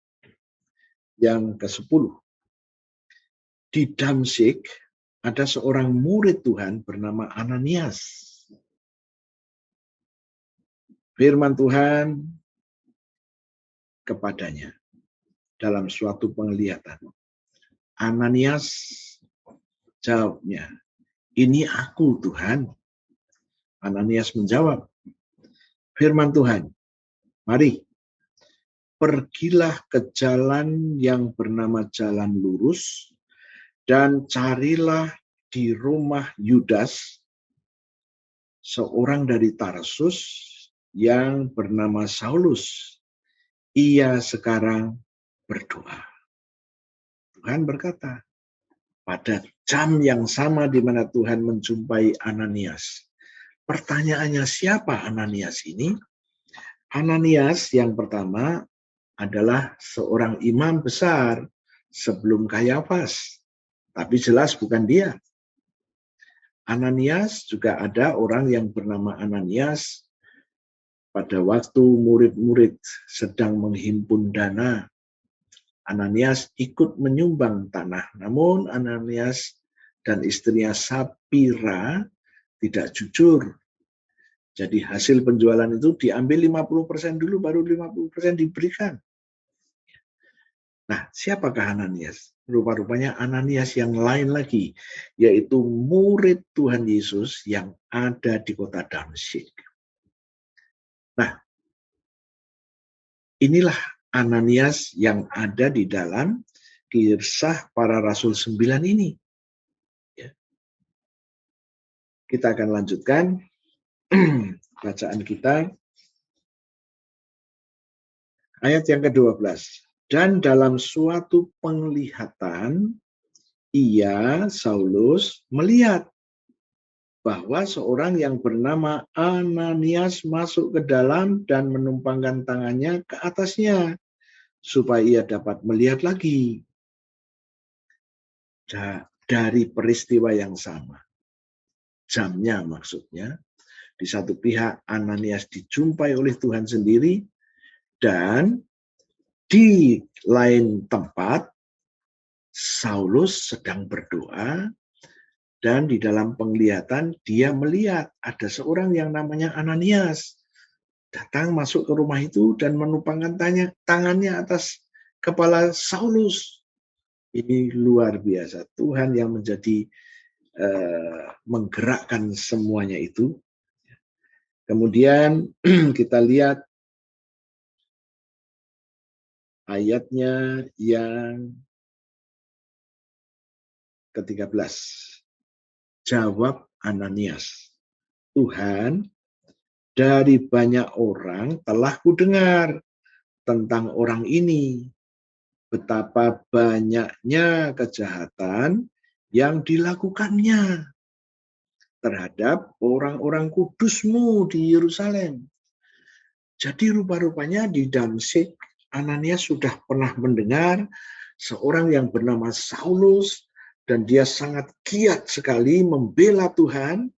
yang ke-10. Di Damsyik ada seorang murid Tuhan bernama Ananias. Firman Tuhan kepadanya dalam suatu penglihatan. Ananias jawabnya, ini aku Tuhan. Ananias menjawab, firman Tuhan, mari pergilah ke jalan yang bernama jalan lurus dan carilah di rumah Yudas, seorang dari Tarsus yang bernama Saulus. Ia sekarang berdoa. Tuhan berkata, pada jam yang sama di mana Tuhan menjumpai Ananias. Pertanyaannya, siapa Ananias ini? Ananias yang pertama adalah seorang imam besar sebelum Kayafas. Tapi jelas bukan dia. Ananias juga ada orang yang bernama Ananias pada waktu murid-murid sedang menghimpun dana. Ananias ikut menyumbang tanah. Namun Ananias dan istrinya Sapira tidak jujur. Jadi hasil penjualan itu diambil 50% dulu, baru 50% diberikan. Nah, siapakah Ananias? Rupa-rupanya Ananias yang lain lagi, yaitu murid Tuhan Yesus yang ada di kota Damsyik. Nah, inilah Ananias yang ada di dalam Kisah Para Rasul 9 ini. Ya. Kita akan lanjutkan bacaan kita. Ayat yang ke-12. Dan dalam suatu penglihatan, ia, Saulus, melihat bahwa seorang yang bernama Ananias masuk ke dalam dan menumpangkan tangannya ke atasnya, supaya ia dapat melihat lagi. Dari peristiwa yang sama. Jamnya maksudnya. Di satu pihak Ananias dijumpai oleh Tuhan sendiri, dan di lain tempat Saulus sedang berdoa, dan di dalam penglihatan dia melihat ada seorang yang namanya Ananias datang masuk ke rumah itu dan menumpangkan tangannya atas kepala Saulus. Ini luar biasa. Tuhan yang menjadi menggerakkan semuanya itu. Kemudian kita lihat ayatnya yang ke-13. Jawab Ananias, Tuhan, dari banyak orang telah kudengar tentang orang ini, betapa banyaknya kejahatan yang dilakukannya terhadap orang-orang kudusmu di Yerusalem. Jadi rupa-rupanya di Damsyik, Ananias sudah pernah mendengar seorang yang bernama Saulus, dan dia sangat giat sekali membela Tuhan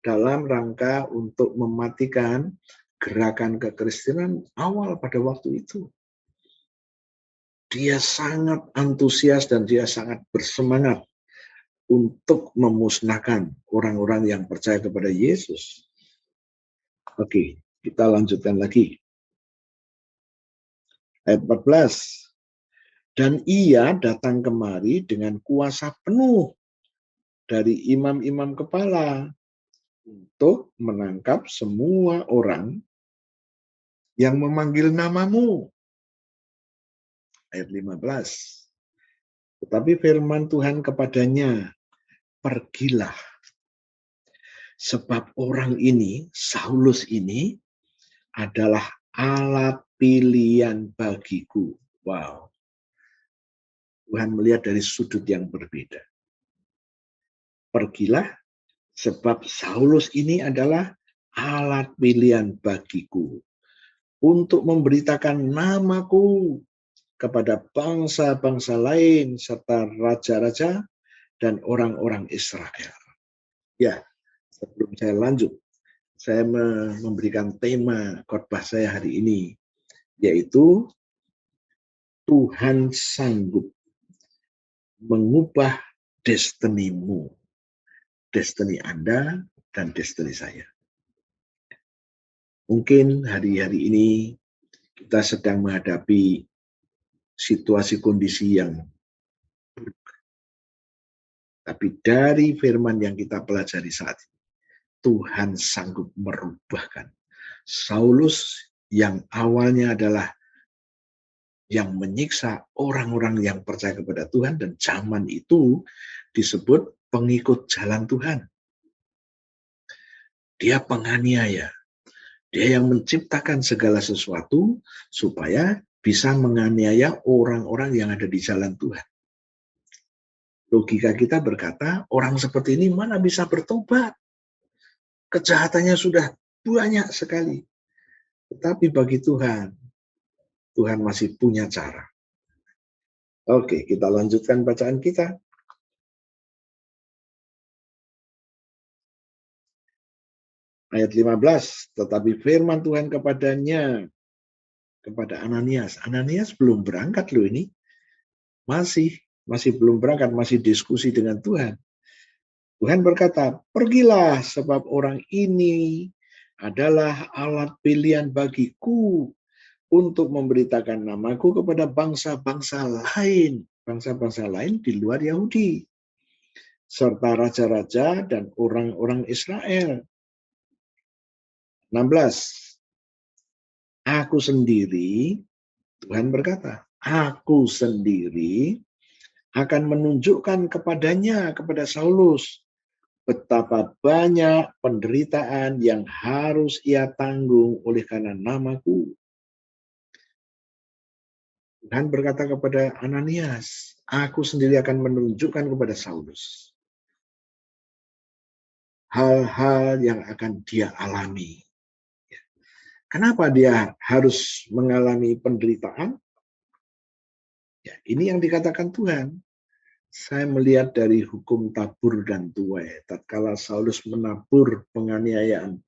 dalam rangka untuk mematikan gerakan kekristenan awal pada waktu itu. Dia sangat antusias dan dia sangat bersemangat untuk memusnahkan orang-orang yang percaya kepada Yesus. Oke, kita lanjutkan lagi. Ayat 14. Dan ia datang kemari dengan kuasa penuh dari imam-imam kepala untuk menangkap semua orang yang memanggil namamu. Ayat 15. Tetapi firman Tuhan kepadanya, pergilah. Sebab orang ini, Saulus ini, adalah alat pilihan bagiku. Wow. Tuhan melihat dari sudut yang berbeda. Pergilah, sebab Saulus ini adalah alat pilihan bagiku untuk memberitakan namaku kepada bangsa-bangsa lain serta raja-raja dan orang-orang Israel. Ya, sebelum saya lanjut, saya memberikan tema khotbah saya hari ini, yaitu Tuhan sanggup mengubah destinimu, destiny Anda dan destiny saya. Mungkin hari-hari ini kita sedang menghadapi situasi kondisi yang buruk. Tapi dari firman yang kita pelajari saat ini, Tuhan sanggup merubahkan. Saulus yang awalnya adalah yang menyiksa orang-orang yang percaya kepada Tuhan, dan zaman itu disebut pengikut jalan Tuhan. Dia penganiaya. Dia yang menciptakan segala sesuatu supaya bisa menganiaya orang-orang yang ada di jalan Tuhan. Logika kita berkata, orang seperti ini mana bisa bertobat? Kejahatannya sudah banyak sekali. Tetapi bagi Tuhan, Tuhan masih punya cara. Oke, kita lanjutkan bacaan kita. Ayat 15, tetapi firman Tuhan kepadanya, kepada Ananias. Ananias belum berangkat loh ini. Masih belum berangkat, masih diskusi dengan Tuhan. Tuhan berkata, pergilah sebab orang ini adalah alat pilihan bagiku untuk memberitakan namaku kepada bangsa-bangsa lain. Bangsa-bangsa lain di luar Yahudi. Serta raja-raja dan orang-orang Israel. 16. Aku sendiri, Tuhan berkata, aku sendiri akan menunjukkan kepadanya, kepada Saulus, betapa banyak penderitaan yang harus ia tanggung oleh karena namaku. Tuhan berkata kepada Ananias, aku sendiri akan menunjukkan kepada Saulus hal-hal yang akan dia alami. Kenapa dia harus mengalami penderitaan? Ya, ini yang dikatakan Tuhan. Saya melihat dari hukum tabur dan tuai. Tatkala Saulus menabur penganiayaan.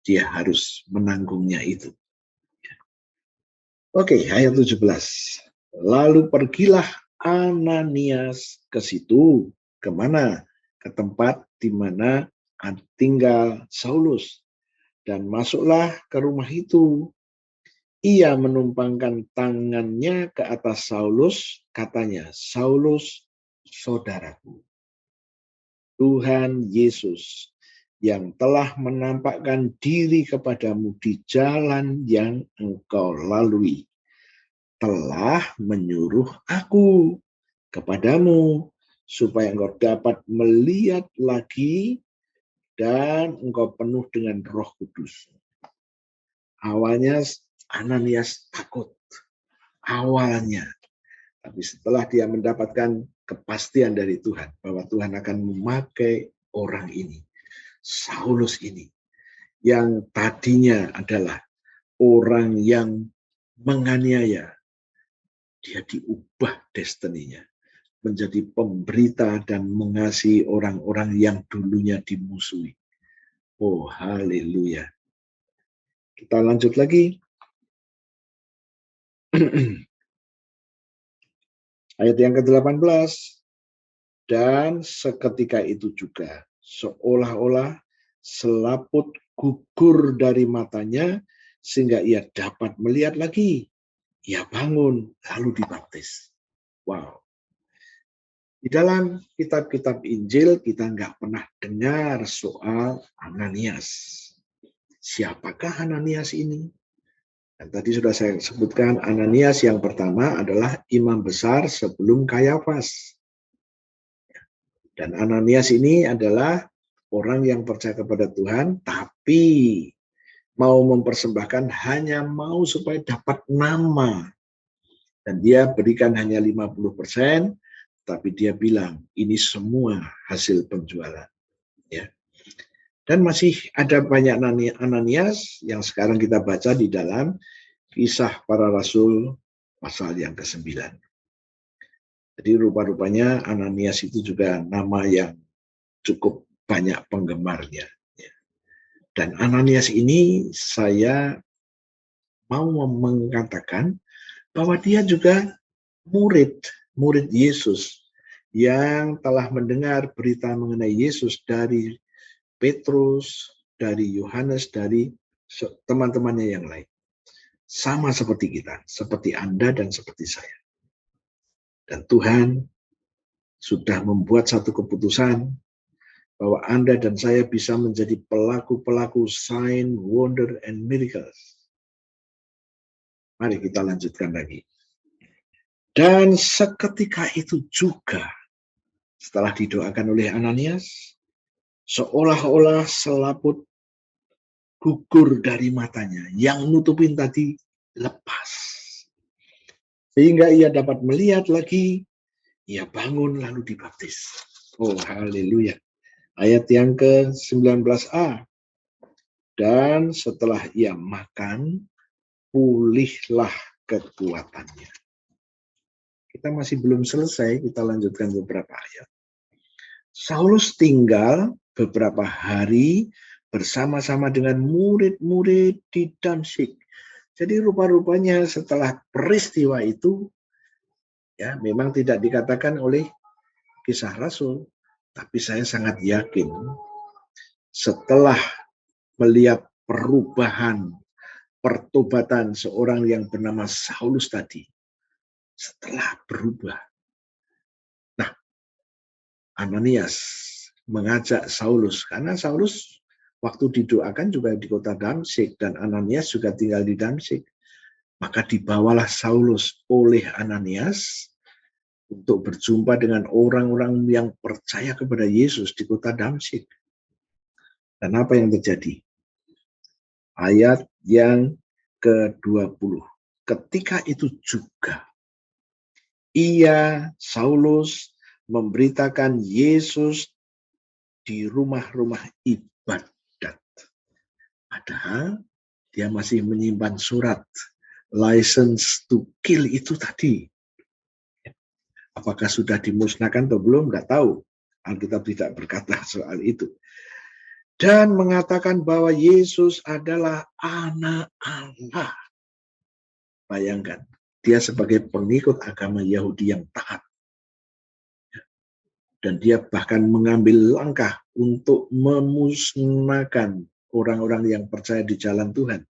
Dia harus menanggungnya itu. Oke, ayat 17. Lalu pergilah Ananias ke situ. Kemana? Ke tempat di mana tinggal Saulus. Dan masuklah ke rumah itu. Ia menumpangkan tangannya ke atas Saulus, katanya, Saulus, saudaraku. Tuhan Yesus yang telah menampakkan diri kepadamu di jalan yang engkau lalui, telah menyuruh aku kepadamu, supaya engkau dapat melihat lagi dan engkau penuh dengan Roh Kudus. Awalnya Ananias takut. Awalnya. Tapi setelah dia mendapatkan kepastian dari Tuhan, bahwa Tuhan akan memakai orang ini, Saulus ini, yang tadinya adalah orang yang menganiaya, dia diubah destininya menjadi pemberita dan mengasihi orang-orang yang dulunya dimusuhi. Oh, haleluya. Kita lanjut lagi. Ayat yang ke-18. Dan seketika itu juga, seolah-olah selaput gugur dari matanya, sehingga ia dapat melihat lagi. Ia bangun, lalu dibaptis. Wow. Di dalam kitab-kitab Injil, kita nggak pernah dengar soal Ananias. Siapakah Ananias ini? Dan tadi sudah saya sebutkan, Ananias yang pertama adalah imam besar sebelum Kayafas. Dan Ananias ini adalah orang yang percaya kepada Tuhan, tapi mau mempersembahkan hanya mau supaya dapat nama. Dan dia berikan hanya 50%, tapi dia bilang, ini semua hasil penjualan. Ya. Dan masih ada banyak Ananias yang sekarang kita baca di dalam Kisah Para Rasul pasal yang ke-9. Jadi rupa-rupanya Ananias itu juga nama yang cukup banyak penggemarnya. Dan Ananias ini saya mau mengatakan bahwa dia juga murid Yesus yang telah mendengar berita mengenai Yesus dari Petrus, dari Yohanes, dari teman-temannya yang lain. Sama seperti kita, seperti Anda dan seperti saya. Dan Tuhan sudah membuat satu keputusan bahwa Anda dan saya bisa menjadi pelaku-pelaku sign, wonder, and miracles. Mari kita lanjutkan lagi. Dan seketika itu juga, setelah didoakan oleh Ananias, seolah-olah selaput gugur dari matanya. Yang nutupin tadi lepas. Sehingga ia dapat melihat lagi, ia bangun lalu dibaptis. Oh, haleluya. Ayat yang ke-19a. Dan setelah ia makan, pulihlah kekuatannya. Kita masih belum selesai, kita lanjutkan beberapa ayat. Saulus tinggal beberapa hari bersama-sama dengan murid-murid di Damsyik. Jadi rupa-rupanya setelah peristiwa itu, ya memang tidak dikatakan oleh Kisah Rasul, tapi saya sangat yakin setelah melihat perubahan, pertobatan seorang yang bernama Saulus tadi, setelah berubah. Nah, Ananias mengajak Saulus, karena Saulus waktu didoakan juga di kota Damsyik, dan Ananias juga tinggal di Damsyik. Maka dibawalah Saulus oleh Ananias untuk berjumpa dengan orang-orang yang percaya kepada Yesus di kota Damsyik. Dan apa yang terjadi? Ayat yang ke-20. Ketika itu juga, Saulus, memberitakan Yesus di rumah-rumah ibadat. Padahal dia masih menyimpan surat license to kill itu tadi. Apakah sudah dimusnahkan atau belum? Nggak tahu. Alkitab tidak berkata soal itu. Dan mengatakan bahwa Yesus adalah anak Allah. Bayangkan, dia sebagai pengikut agama Yahudi yang taat. Dan dia bahkan mengambil langkah untuk memusnahkan orang-orang yang percaya di jalan Tuhan.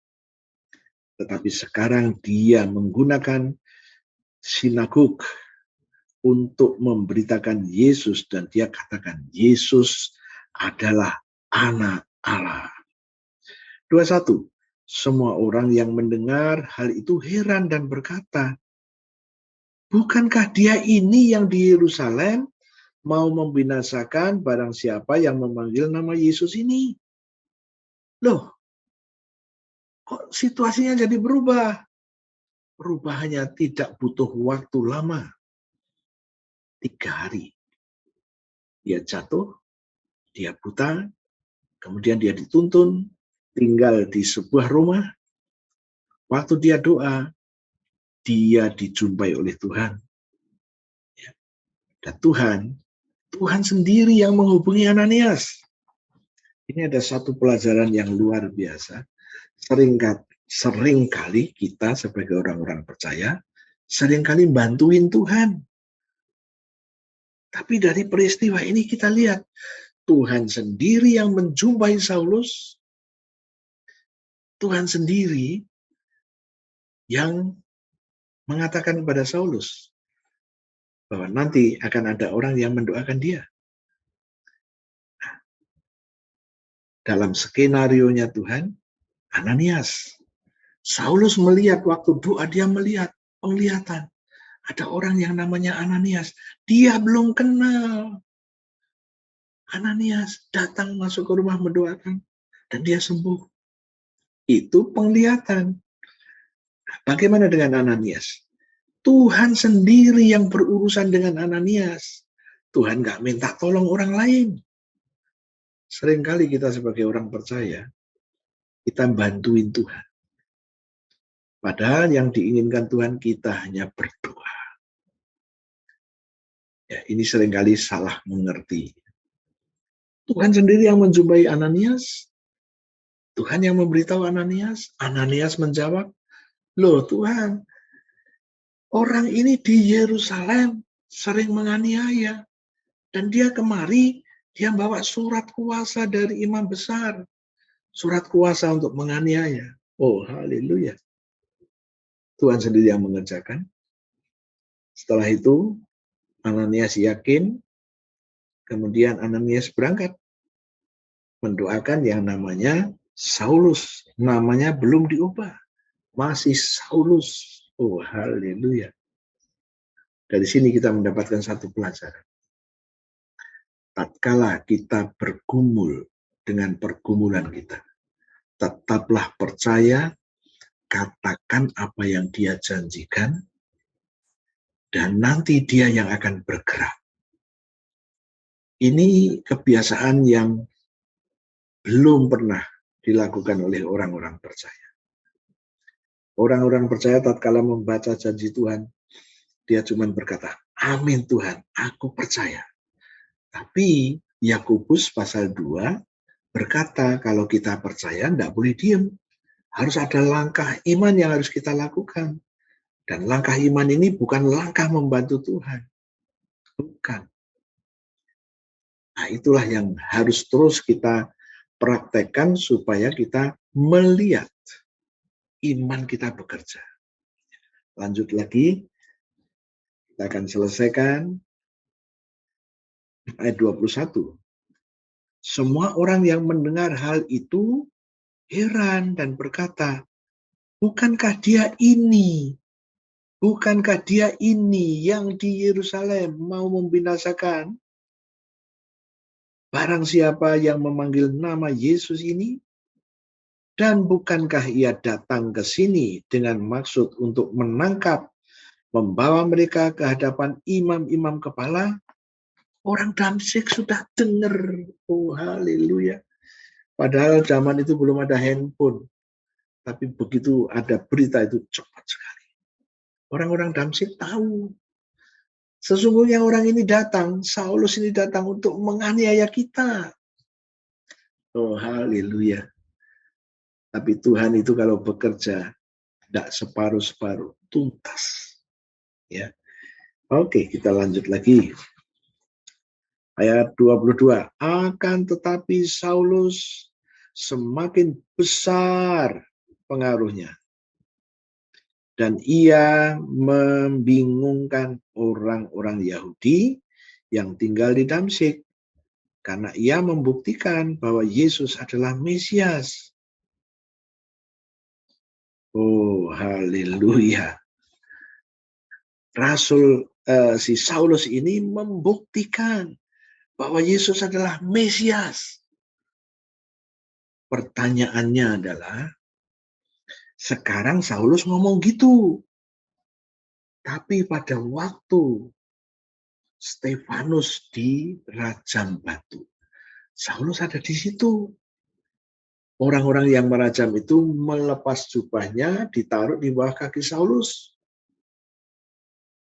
Tetapi sekarang dia menggunakan sinagog untuk memberitakan Yesus, dan dia katakan Yesus adalah anak Allah. 21. Semua orang yang mendengar hal itu heran dan berkata, bukankah dia ini yang di Yerusalem mau membinasakan barang siapa yang memanggil nama Yesus ini? Loh, kok situasinya jadi berubah? Perubahannya tidak butuh waktu lama. 3 hari. Dia jatuh, dia buta, kemudian dia dituntun, tinggal di sebuah rumah. Waktu dia doa, dia dijumpai oleh Tuhan. Dan Tuhan sendiri yang menghubungi Ananias. Ini ada satu pelajaran yang luar biasa. Seringkali kita sebagai orang-orang percaya, seringkali bantuin Tuhan. Tapi dari peristiwa ini kita lihat, Tuhan sendiri yang menjumpai Saulus, Tuhan sendiri yang mengatakan kepada Saulus bahwa nanti akan ada orang yang mendoakan dia. Nah, dalam skenario-nya Tuhan, Ananias, Saulus melihat waktu doa, dia melihat penglihatan. Ada orang yang namanya Ananias. Dia belum kenal. Ananias datang masuk ke rumah mendoakan, dan dia sembuh. Itu penglihatan. Bagaimana dengan Ananias? Tuhan sendiri yang berurusan dengan Ananias. Tuhan nggak minta tolong orang lain. Seringkali kita sebagai orang percaya, kita bantuin Tuhan. Padahal yang diinginkan Tuhan kita hanya berdoa. Ya, ini seringkali salah mengerti. Tuhan sendiri yang menjumpai Ananias. Tuhan yang memberitahu Ananias. Ananias menjawab, loh Tuhan, orang ini di Yerusalem sering menganiaya. Dan dia kemari, dia bawa surat kuasa dari imam besar. Surat kuasa untuk menganiaya. Oh, haleluya. Tuhan sendiri yang mengerjakan. Setelah itu, Ananias yakin. Kemudian Ananias berangkat. Mendoakan yang namanya Saulus. Namanya belum diubah. Masih Saulus. Oh, haleluya. Dari sini kita mendapatkan satu pelajaran. Tatkala kita bergumul dengan pergumulan kita, tetaplah percaya, katakan apa yang dia janjikan, dan nanti dia yang akan bergerak. Ini kebiasaan yang belum pernah dilakukan oleh orang-orang percaya. Orang-orang percaya tatkala membaca janji Tuhan, dia cuma berkata, amin Tuhan, aku percaya. Tapi Yakobus pasal 2 berkata, kalau kita percaya, tidak boleh diam. Harus ada langkah iman yang harus kita lakukan. Dan langkah iman ini bukan langkah membantu Tuhan. Bukan. Nah, itulah yang harus terus kita praktekkan supaya kita melihat iman kita bekerja. Lanjut lagi. Kita akan selesaikan ayat 21. Semua orang yang mendengar hal itu heran dan berkata, bukankah dia ini yang di Yerusalem mau membinasakan barang siapa yang memanggil nama Yesus ini? Dan bukankah ia datang ke sini dengan maksud untuk menangkap, membawa mereka ke hadapan imam-imam kepala? Orang Damsyik sudah dengar. Oh, haleluya. Padahal zaman itu belum ada handphone. Tapi begitu ada berita itu cepat sekali. Orang-orang Damsyik tahu. Sesungguhnya orang ini datang, Saulus ini datang untuk menganiaya kita. Oh, haleluya. Tapi Tuhan itu kalau bekerja, tidak separuh-separuh, tuntas. Ya. Oke, kita lanjut lagi. Ayat 22. Akan tetapi Saulus semakin besar pengaruhnya. Dan ia membingungkan orang-orang Yahudi yang tinggal di Damsyik. Karena ia membuktikan bahwa Yesus adalah Mesias. Oh, haleluya. Rasul si Saulus ini membuktikan bahwa Yesus adalah Mesias. Pertanyaannya adalah, sekarang Saulus ngomong gitu. Tapi pada waktu Stefanus dirajam batu, Saulus ada di situ. Orang-orang yang merajam itu melepas jubahnya, ditaruh di bawah kaki Saulus.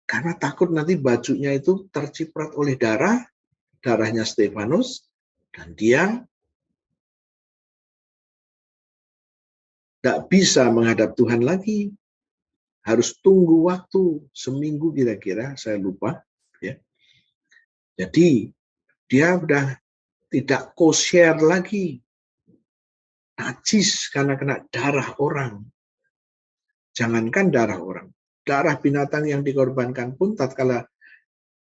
Karena takut nanti bajunya itu terciprat oleh darahnya Stefanus, dan dia tidak bisa menghadap Tuhan lagi. Harus tunggu waktu seminggu kira-kira, saya lupa. Ya. Jadi dia sudah tidak kosher lagi. Najis karena kena darah orang. Jangankan darah orang. Darah binatang yang dikorbankan pun tatkala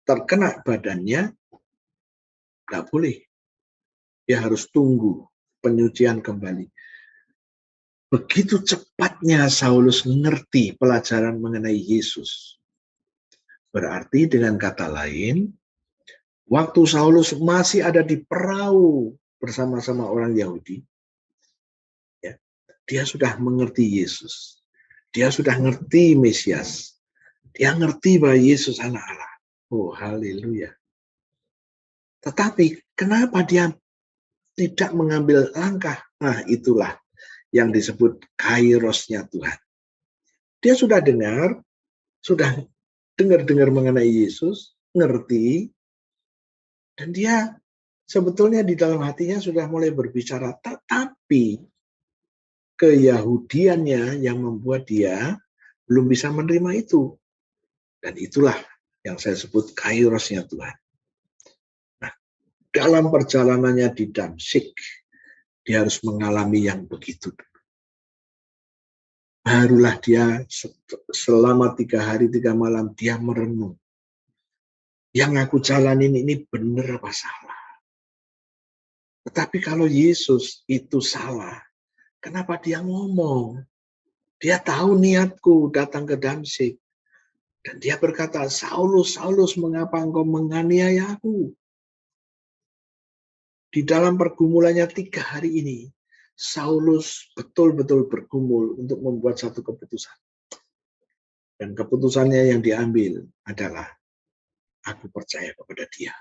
terkena badannya, tidak boleh. Dia harus tunggu penyucian kembali. Begitu cepatnya Saulus mengerti pelajaran mengenai Yesus. Berarti dengan kata lain, waktu Saulus masih ada di perahu bersama-sama orang Yahudi, ya, dia sudah mengerti Yesus. Dia sudah ngerti Mesias. Dia ngerti bahwa Yesus anak Allah. Oh, haleluya. Tetapi kenapa dia tidak mengambil langkah? Nah, itulah yang disebut kairosnya Tuhan. Dia sudah dengar mengenai Yesus, ngerti, dan dia sebetulnya di dalam hatinya sudah mulai berbicara, tetapi keyahudiannya yang membuat dia belum bisa menerima itu. Dan itulah yang saya sebut kairosnya Tuhan. Nah, dalam perjalanannya di Damsyik, dia harus mengalami yang begitu. Barulah dia selama 3 hari 3 malam dia merenung. Yang aku jalanin ini benar apa salah? Tetapi kalau Yesus itu salah, kenapa dia ngomong? Dia tahu niatku datang ke Damsyik. Dan dia berkata, Saulus, Saulus, mengapa engkau menganiaya aku? Di dalam pergumulannya 3 hari ini, Saulus betul-betul bergumul untuk membuat satu keputusan. Dan keputusannya yang diambil adalah, aku percaya kepada dia.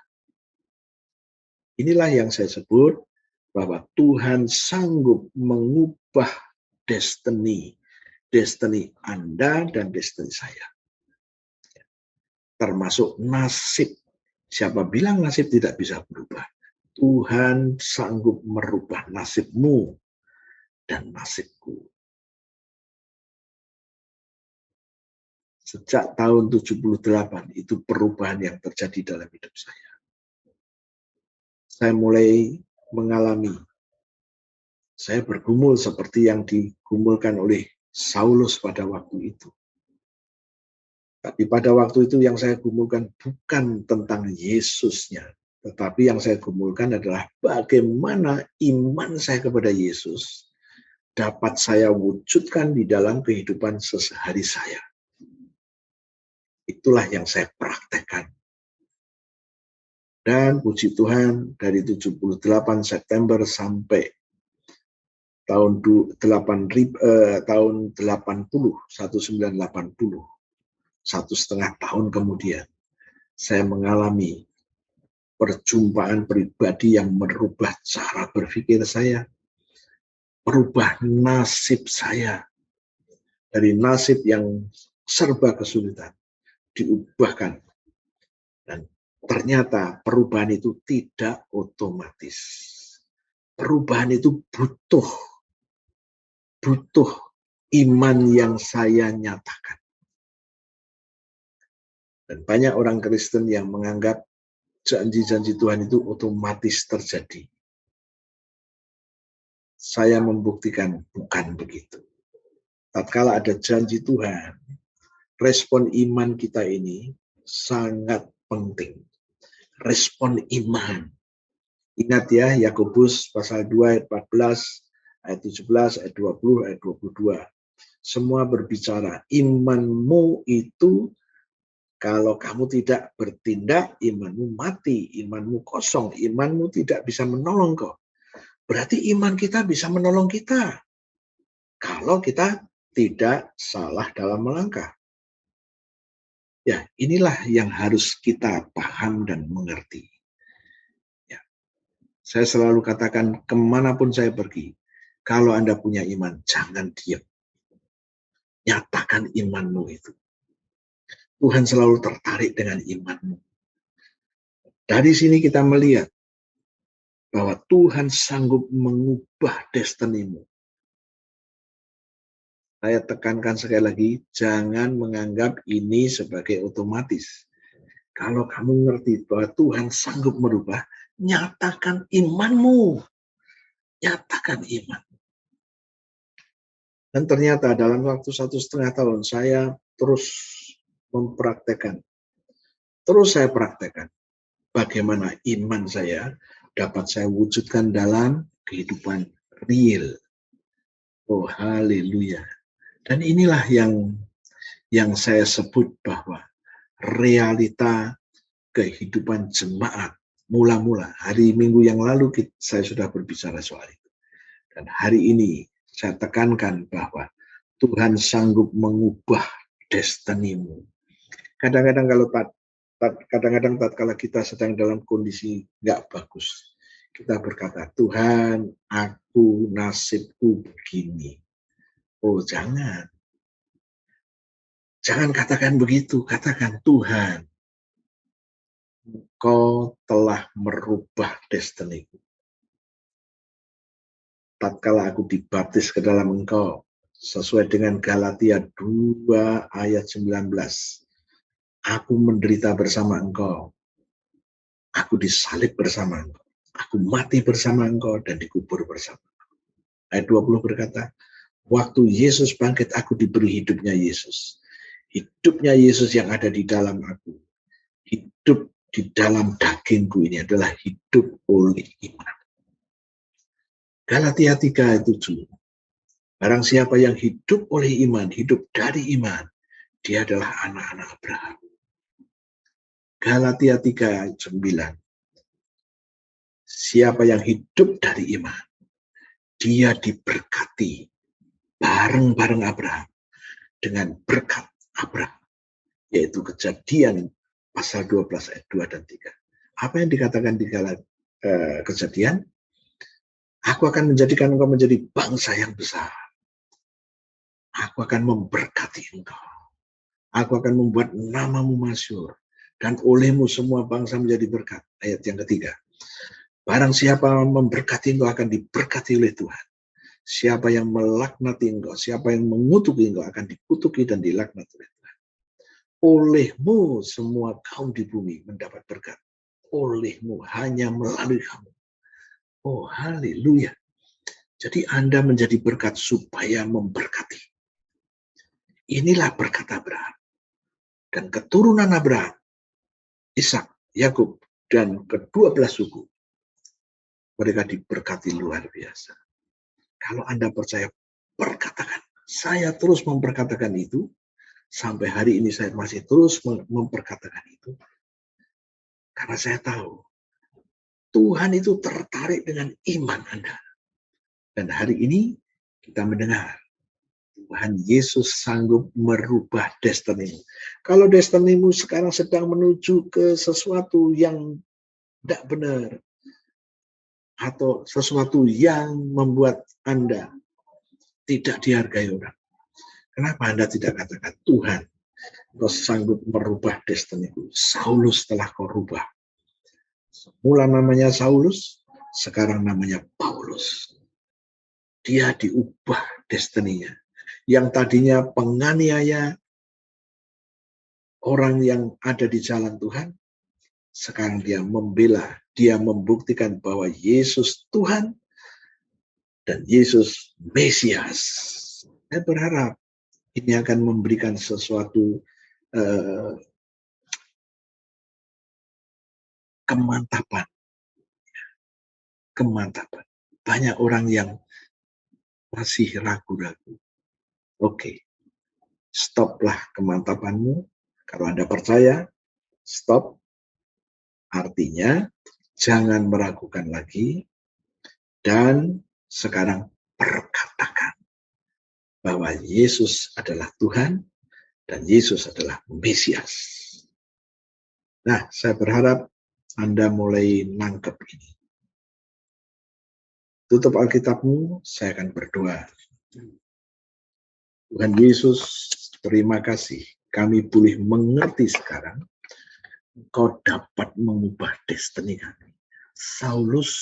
Inilah yang saya sebut bahwa Tuhan sanggup mengubah destiny Anda dan destiny saya. Termasuk nasib. Siapa bilang nasib tidak bisa berubah? Tuhan sanggup merubah nasibmu dan nasibku. Sejak tahun 78 itu perubahan yang terjadi dalam hidup saya. Saya mulai mengalami, saya bergumul seperti yang digumulkan oleh Saulus pada waktu itu. Tapi pada waktu itu yang saya gumulkan bukan tentang Yesusnya, tetapi yang saya gumulkan adalah bagaimana iman saya kepada Yesus dapat saya wujudkan di dalam kehidupan sehari-hari saya. Itulah yang saya praktekkan. Dan puji Tuhan, dari 78 September sampai tahun 1980, 1980, 1,5 tahun kemudian, saya mengalami perjumpaan pribadi yang merubah cara berpikir saya, merubah nasib saya, dari nasib yang serba kesulitan, diubahkan. Dan ternyata perubahan itu tidak otomatis. Perubahan itu butuh iman yang saya nyatakan. Dan banyak orang Kristen yang menganggap janji-janji Tuhan itu otomatis terjadi. Saya membuktikan bukan begitu. Tatkala ada janji Tuhan, respon iman kita ini sangat penting. Respon iman. Ingat ya, Yakobus pasal 2 ayat 14, ayat 17, ayat 20, ayat 22. Semua berbicara, imanmu itu kalau kamu tidak bertindak, imanmu mati, imanmu kosong, imanmu tidak bisa menolong kau. Berarti iman kita bisa menolong kita. Kalau kita tidak salah dalam melangkah. Ya, inilah yang harus kita paham dan mengerti. Ya. Saya selalu katakan, kemanapun saya pergi, kalau Anda punya iman, jangan diam. Nyatakan imanmu itu. Tuhan selalu tertarik dengan imanmu. Dari sini kita melihat bahwa Tuhan sanggup mengubah destinimu. Saya tekankan sekali lagi, jangan menganggap ini sebagai otomatis. Kalau kamu ngerti bahwa Tuhan sanggup merubah, nyatakan imanmu. Nyatakan iman. Dan ternyata dalam waktu 1,5 tahun, saya terus mempraktekkan. Terus saya praktekkan bagaimana iman saya dapat saya wujudkan dalam kehidupan real. Oh, haleluya. Dan inilah yang saya sebut bahwa realita kehidupan jemaat mula-mula. Hari Minggu yang lalu saya sudah berbicara soal itu. Dan hari ini saya tekankan bahwa Tuhan sanggup mengubah destinimu. Kadang-kadang tatkala kita sedang dalam kondisi nggak bagus, kita berkata, Tuhan, aku nasibku begini. Oh, jangan. Jangan katakan begitu. Katakan, Tuhan, Engkau telah merubah destiniku. Tatkala aku dibaptis ke dalam Engkau, sesuai dengan Galatia 2 ayat 19. Aku menderita bersama Engkau. Aku disalib bersama Engkau. Aku mati bersama Engkau dan dikubur bersama Engkau. Ayat 20 berkata, waktu Yesus bangkit, aku diberi hidupnya Yesus. Hidupnya Yesus yang ada di dalam aku. Hidup di dalam dagingku ini adalah hidup oleh iman. Galatia 3 ayat 7. Barang siapa yang hidup oleh iman, hidup dari iman, dia adalah anak-anak Abraham. Galatia 3:9. Siapa yang hidup dari iman, dia diberkati bareng-bareng Abraham dengan berkat Abraham, yaitu Kejadian pasal 12 ayat 2 dan 3. Apa yang dikatakan di Kejadian? Aku akan menjadikan engkau menjadi bangsa yang besar. Aku akan memberkati engkau. Aku akan membuat namamu masyhur. Dan olehmu semua bangsa menjadi berkat. Ayat yang ketiga. Barang siapa memberkati engkau akan diberkati oleh Tuhan. Siapa yang melaknati engkau, siapa yang mengutuki engkau akan dikutuki dan dilaknat oleh Tuhan. Olehmu semua kaum di bumi mendapat berkat. Olehmu, hanya melalui kamu. Oh, haleluya. Jadi Anda menjadi berkat supaya memberkati. Inilah berkat Abraham. Dan keturunan Abraham, Ishak, Yakub, dan ke-12 suku. Mereka diberkati luar biasa. Kalau Anda percaya, perkatakan. Saya terus memperkatakan itu. Sampai hari ini saya masih terus memperkatakan itu. Karena saya tahu, Tuhan itu tertarik dengan iman Anda. Dan hari ini kita mendengar, Tuhan Yesus sanggup merubah destinimu. Kalau destinimu sekarang sedang menuju ke sesuatu yang tidak benar, atau sesuatu yang membuat Anda tidak dihargai orang, kenapa Anda tidak katakan, Tuhan, Kau sanggup merubah destiniku. Saulus telah Kau rubah. Semula namanya Saulus, sekarang namanya Paulus. Dia diubah destininya. Yang tadinya penganiaya orang yang ada di jalan Tuhan, sekarang dia membela, dia membuktikan bahwa Yesus Tuhan dan Yesus Mesias. Saya berharap ini akan memberikan sesuatu kemantapan. Kemantapan. Banyak orang yang masih ragu-ragu. Oke, stoplah kemantapanmu. Kalau Anda percaya, stop. Artinya, jangan meragukan lagi. Dan sekarang perkatakan bahwa Yesus adalah Tuhan dan Yesus adalah Mesias. Nah, saya berharap Anda mulai nangkep ini. Tutup Alkitabmu, saya akan berdoa. Tuhan Yesus, terima kasih. Kami boleh mengerti sekarang, Kau dapat mengubah destiny kami. Saulus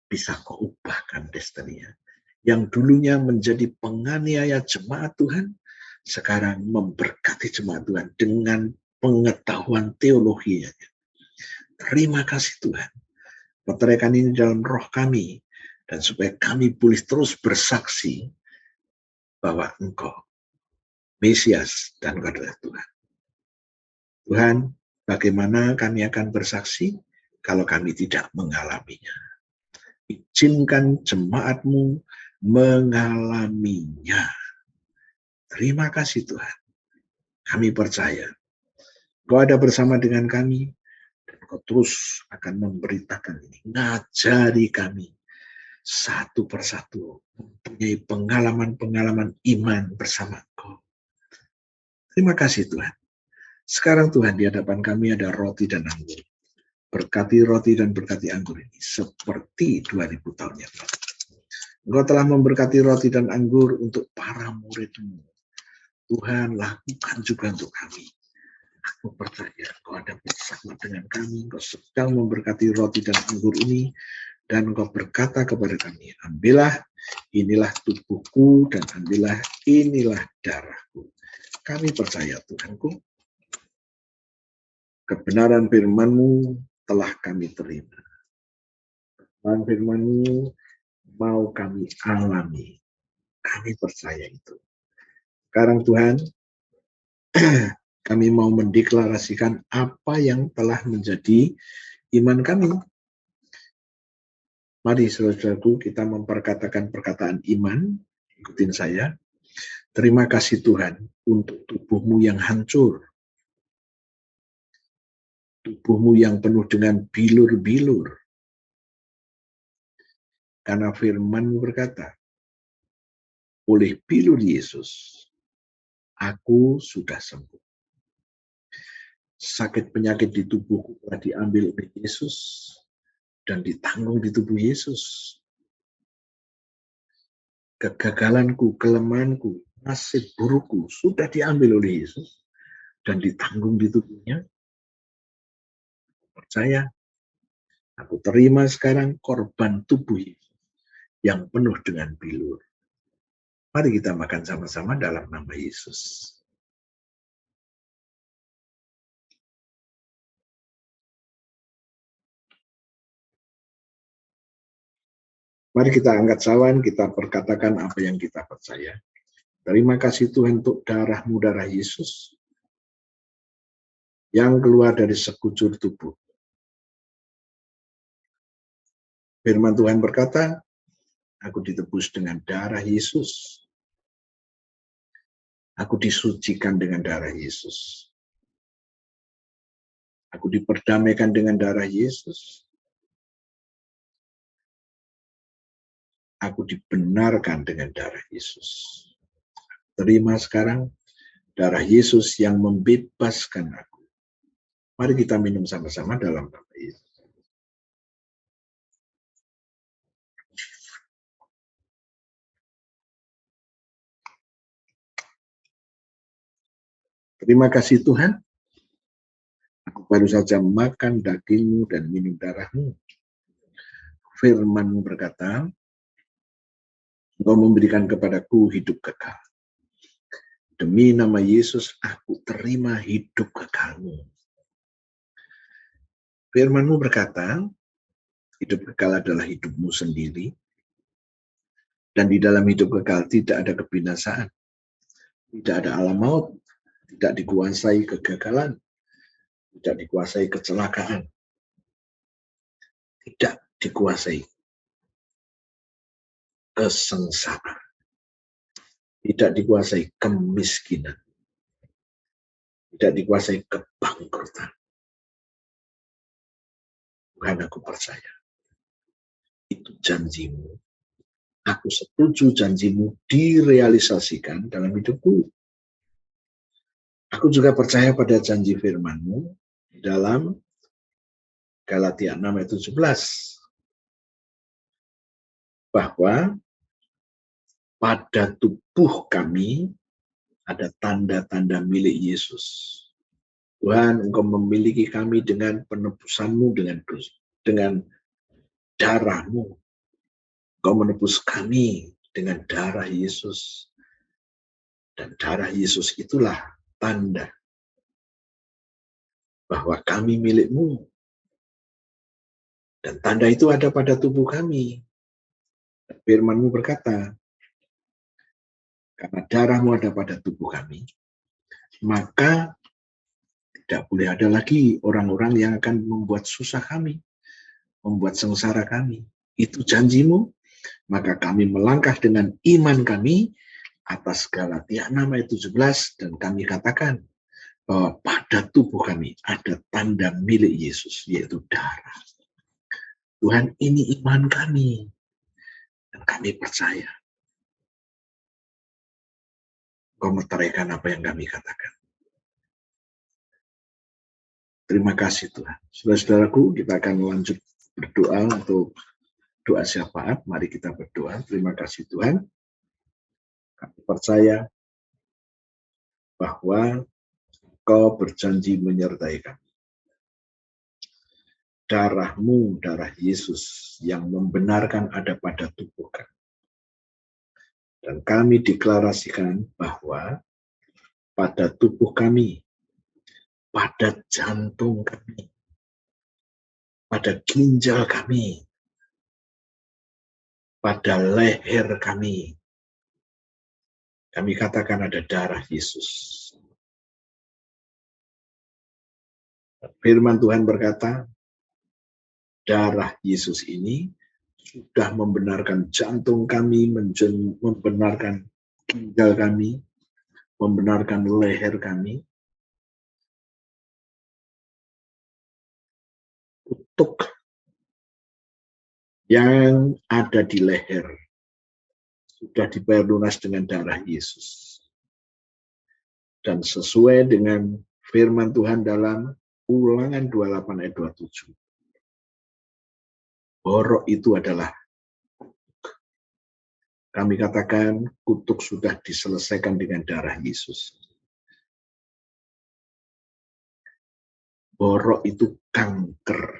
bisa Kau ubahkan destiny-nya. Yang dulunya menjadi penganiaya jemaat Tuhan, sekarang memberkati jemaat Tuhan dengan pengetahuan teologinya. Terima kasih Tuhan. Perteriakan ini dalam roh kami, dan supaya kami boleh terus bersaksi bahwa Engkau Mesias dan Engkau adalah Tuhan. Tuhan, bagaimana kami akan bersaksi kalau kami tidak mengalaminya? Izinkan jemaat-Mu mengalaminya. Terima kasih Tuhan. Kami percaya Engkau ada bersama dengan kami, dan Engkau terus akan memberitakan ini. Ngajari kami satu persatu mempunyai pengalaman-pengalaman iman bersama Engkau. Terima kasih Tuhan. Sekarang Tuhan, di hadapan kami ada roti dan anggur. Berkati roti dan berkati anggur ini seperti 2000 tahun yang lalu. Engkau telah memberkati roti dan anggur untuk para murid-Mu. Tuhan, lakukan juga untuk kami. Aku percaya Engkau ada bersama dengan kami. Engkau sedang memberkati roti dan anggur ini. Dan Engkau berkata kepada kami, ambillah, inilah tubuhku, dan ambillah, inilah darahku. Kami percaya Tuhanku, kebenaran firman-Mu telah kami terima. Dan firman-Mu mau kami alami. Kami percaya itu. Sekarang Tuhan, kami mau mendeklarasikan apa yang telah menjadi iman kami. Mari saudaraku, kita memperkatakan perkataan iman. Ikutin saya. Terima kasih Tuhan untuk tubuhmu yang hancur, tubuhmu yang penuh dengan bilur-bilur. Karena firman-Mu berkata, oleh bilur Yesus, aku sudah sembuh. Sakit penyakit di tubuhku telah diambil oleh Yesus dan ditanggung di tubuh Yesus. Kegagalanku, kelemahanku, nasib burukku sudah diambil oleh Yesus dan ditanggung di tubuhnya. Percaya, aku terima sekarang korban tubuh Yesus yang penuh dengan bilur. Mari kita makan sama-sama dalam nama Yesus. Mari kita angkat sawan, kita perkatakan apa yang kita percaya. Terima kasih Tuhan untuk darah-Mu, darah Yesus, yang keluar dari sekujur tubuh. Firman Tuhan berkata, aku ditebus dengan darah Yesus. Aku disucikan dengan darah Yesus. Aku diperdamaikan dengan darah Yesus. Aku dibenarkan dengan darah Yesus. Terima sekarang darah Yesus yang membebaskan aku. Mari kita minum sama-sama dalam nama Yesus. Terima kasih Tuhan. Aku baru saja makan daging-Mu dan minum darah-Mu. Firman-Mu berkata, Engkau memberikan kepadaku hidup kekal. Demi nama Yesus, aku terima hidup kekal-Mu. Firman-Mu berkata, hidup kekal adalah hidup-Mu sendiri. Dan di dalam hidup kekal tidak ada kebinasaan. Tidak ada alam maut. Tidak dikuasai kegagalan. Tidak dikuasai kecelakaan. Tidak dikuasai kesengsaraan. Tidak dikuasai kemiskinan. Tidak dikuasai kebangkrutan. Tuhan, aku percaya. Itu janji-Mu. Aku setuju janji-Mu direalisasikan dalam hidupku. Aku juga percaya pada janji firman-Mu dalam Galatia 6 ayat 17. Bahwa pada tubuh kami ada tanda-tanda milik Yesus. Tuhan, Engkau memiliki kami dengan penebusan-Mu, dengan darah-Mu. Engkau menebus kami dengan darah Yesus. Dan darah Yesus itulah tanda bahwa kami milik-Mu. Dan tanda itu ada pada tubuh kami. Firman-Mu berkata, karena darah-Mu ada pada tubuh kami, maka tidak boleh ada lagi orang-orang yang akan membuat susah kami, membuat sengsara kami. Itu janji-Mu, maka kami melangkah dengan iman kami atas Galatia 6 ayat 17, dan kami katakan bahwa pada tubuh kami ada tanda milik Yesus, yaitu darah. Tuhan, ini iman kami, dan kami percaya Engkau meteraikan apa yang kami katakan. Terima kasih Tuhan. Saudara-saudaraku, kita akan lanjut berdoa untuk doa syafaat. Mari kita berdoa. Terima kasih Tuhan. Kami percaya bahwa Engkau berjanji menyertai kami. Darah-Mu, darah Yesus yang membenarkan ada pada tubuh kami. Dan kami deklarasikan bahwa pada tubuh kami, pada jantung kami, pada ginjal kami, pada leher kami katakan ada darah Yesus. Firman Tuhan berkata, darah Yesus ini sudah membenarkan jantung kami, membenarkan ginjal kami, membenarkan leher kami, kutuk yang ada di leher sudah dibayar lunas dengan darah Yesus. Dan sesuai dengan firman Tuhan dalam Ulangan 28 ayat 27. Borok itu adalah kami katakan kutuk sudah diselesaikan dengan darah Yesus. Borok itu kanker.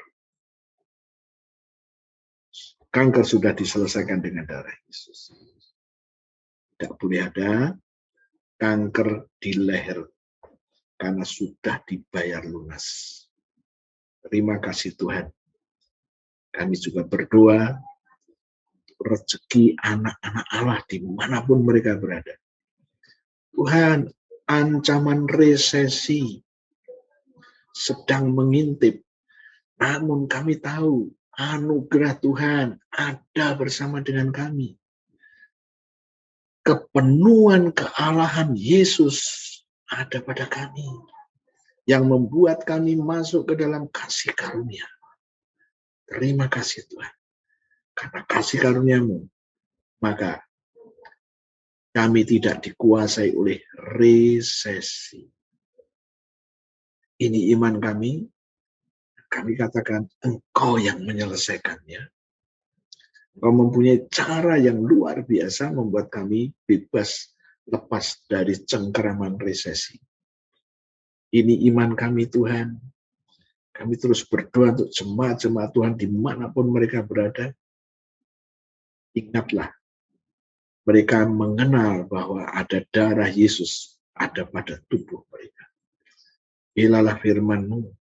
Kanker sudah diselesaikan dengan darah Yesus. Tidak boleh ada kanker di leher karena sudah dibayar lunas. Terima kasih Tuhan. Kami juga berdoa rezeki anak-anak Allah dimanapun mereka berada. Tuhan, ancaman resesi sedang mengintip, namun kami tahu anugerah Tuhan ada bersama dengan kami. Kepenuhan kealahan Yesus ada pada kami, yang membuat kami masuk ke dalam kasih karunia. Terima kasih Tuhan. Karena kasih karuniamu, maka kami tidak dikuasai oleh resesi. Ini iman kami. Kami katakan, Engkau yang menyelesaikannya. Engkau mempunyai cara yang luar biasa membuat kami bebas, lepas dari cengkeraman resesi. Ini iman kami Tuhan. Kami terus berdoa untuk jemaat-jemaat Tuhan dimanapun mereka berada. Ingatlah, mereka mengenal bahwa ada darah Yesus ada pada tubuh mereka. Bilalah firman-Mu.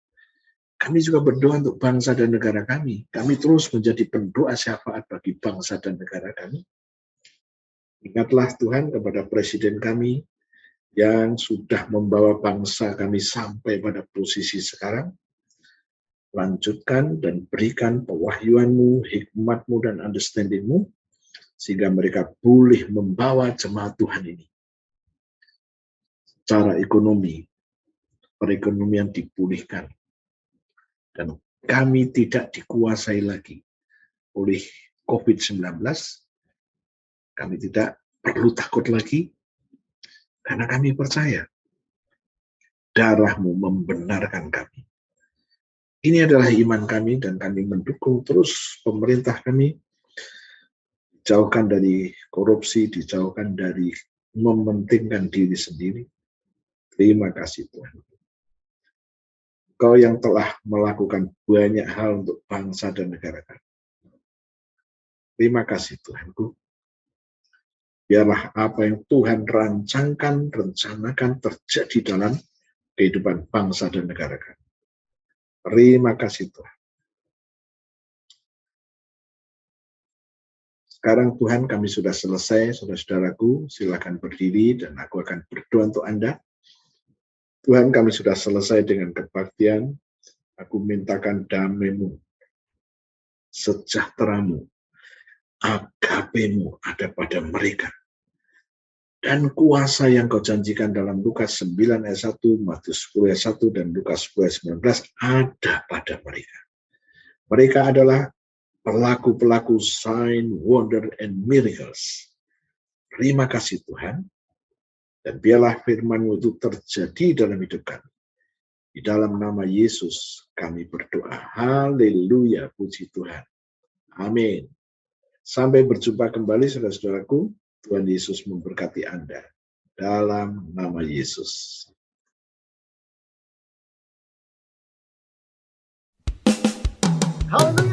Kami juga berdoa untuk bangsa dan negara kami. Kami terus menjadi pendoa syafaat bagi bangsa dan negara kami. Ingatlah Tuhan kepada presiden kami yang sudah membawa bangsa kami sampai pada posisi sekarang. Lanjutkan dan berikan pewahyuan-Mu, hikmat-Mu, dan understanding-Mu, sehingga mereka boleh membawa jemaat Tuhan ini secara ekonomi, perekonomian dipulihkan. Dan kami tidak dikuasai lagi oleh COVID-19. Kami tidak perlu takut lagi, karena kami percaya darah-Mu membenarkan kami. Ini adalah iman kami, dan kami mendukung terus pemerintah kami, dijauhkan dari korupsi, dijauhkan dari mementingkan diri sendiri. Terima kasih Tuhan. Kau yang telah melakukan banyak hal untuk bangsa dan negara kami. Terima kasih Tuhanku. Biarlah apa yang Tuhan rancangkan, rencanakan terjadi dalam kehidupan bangsa dan negara kami. Terima kasih Tuhan. Sekarang Tuhan kami sudah selesai, saudara-saudaraku, silakan berdiri dan aku akan berdoa untuk Anda. Tuhan kami sudah selesai dengan kebaktian, aku mintakan damai-Mu, sejahtera-Mu, agape-Mu ada pada mereka. Dan kuasa yang Kau janjikan dalam Lukas 9 ayat 1, Matius 10 ayat 1, dan Lukas 10 ayat 19 ada pada mereka. Mereka adalah pelaku-pelaku sign, wonder, and miracles. Terima kasih Tuhan. Dan biarlah firman-Mu itu terjadi dalam hidup kami. Di dalam nama Yesus kami berdoa. Haleluya, puji Tuhan. Amin. Sampai berjumpa kembali saudara-saudaraku. Tuhan Yesus memberkati Anda. Dalam nama Yesus. Haleluya.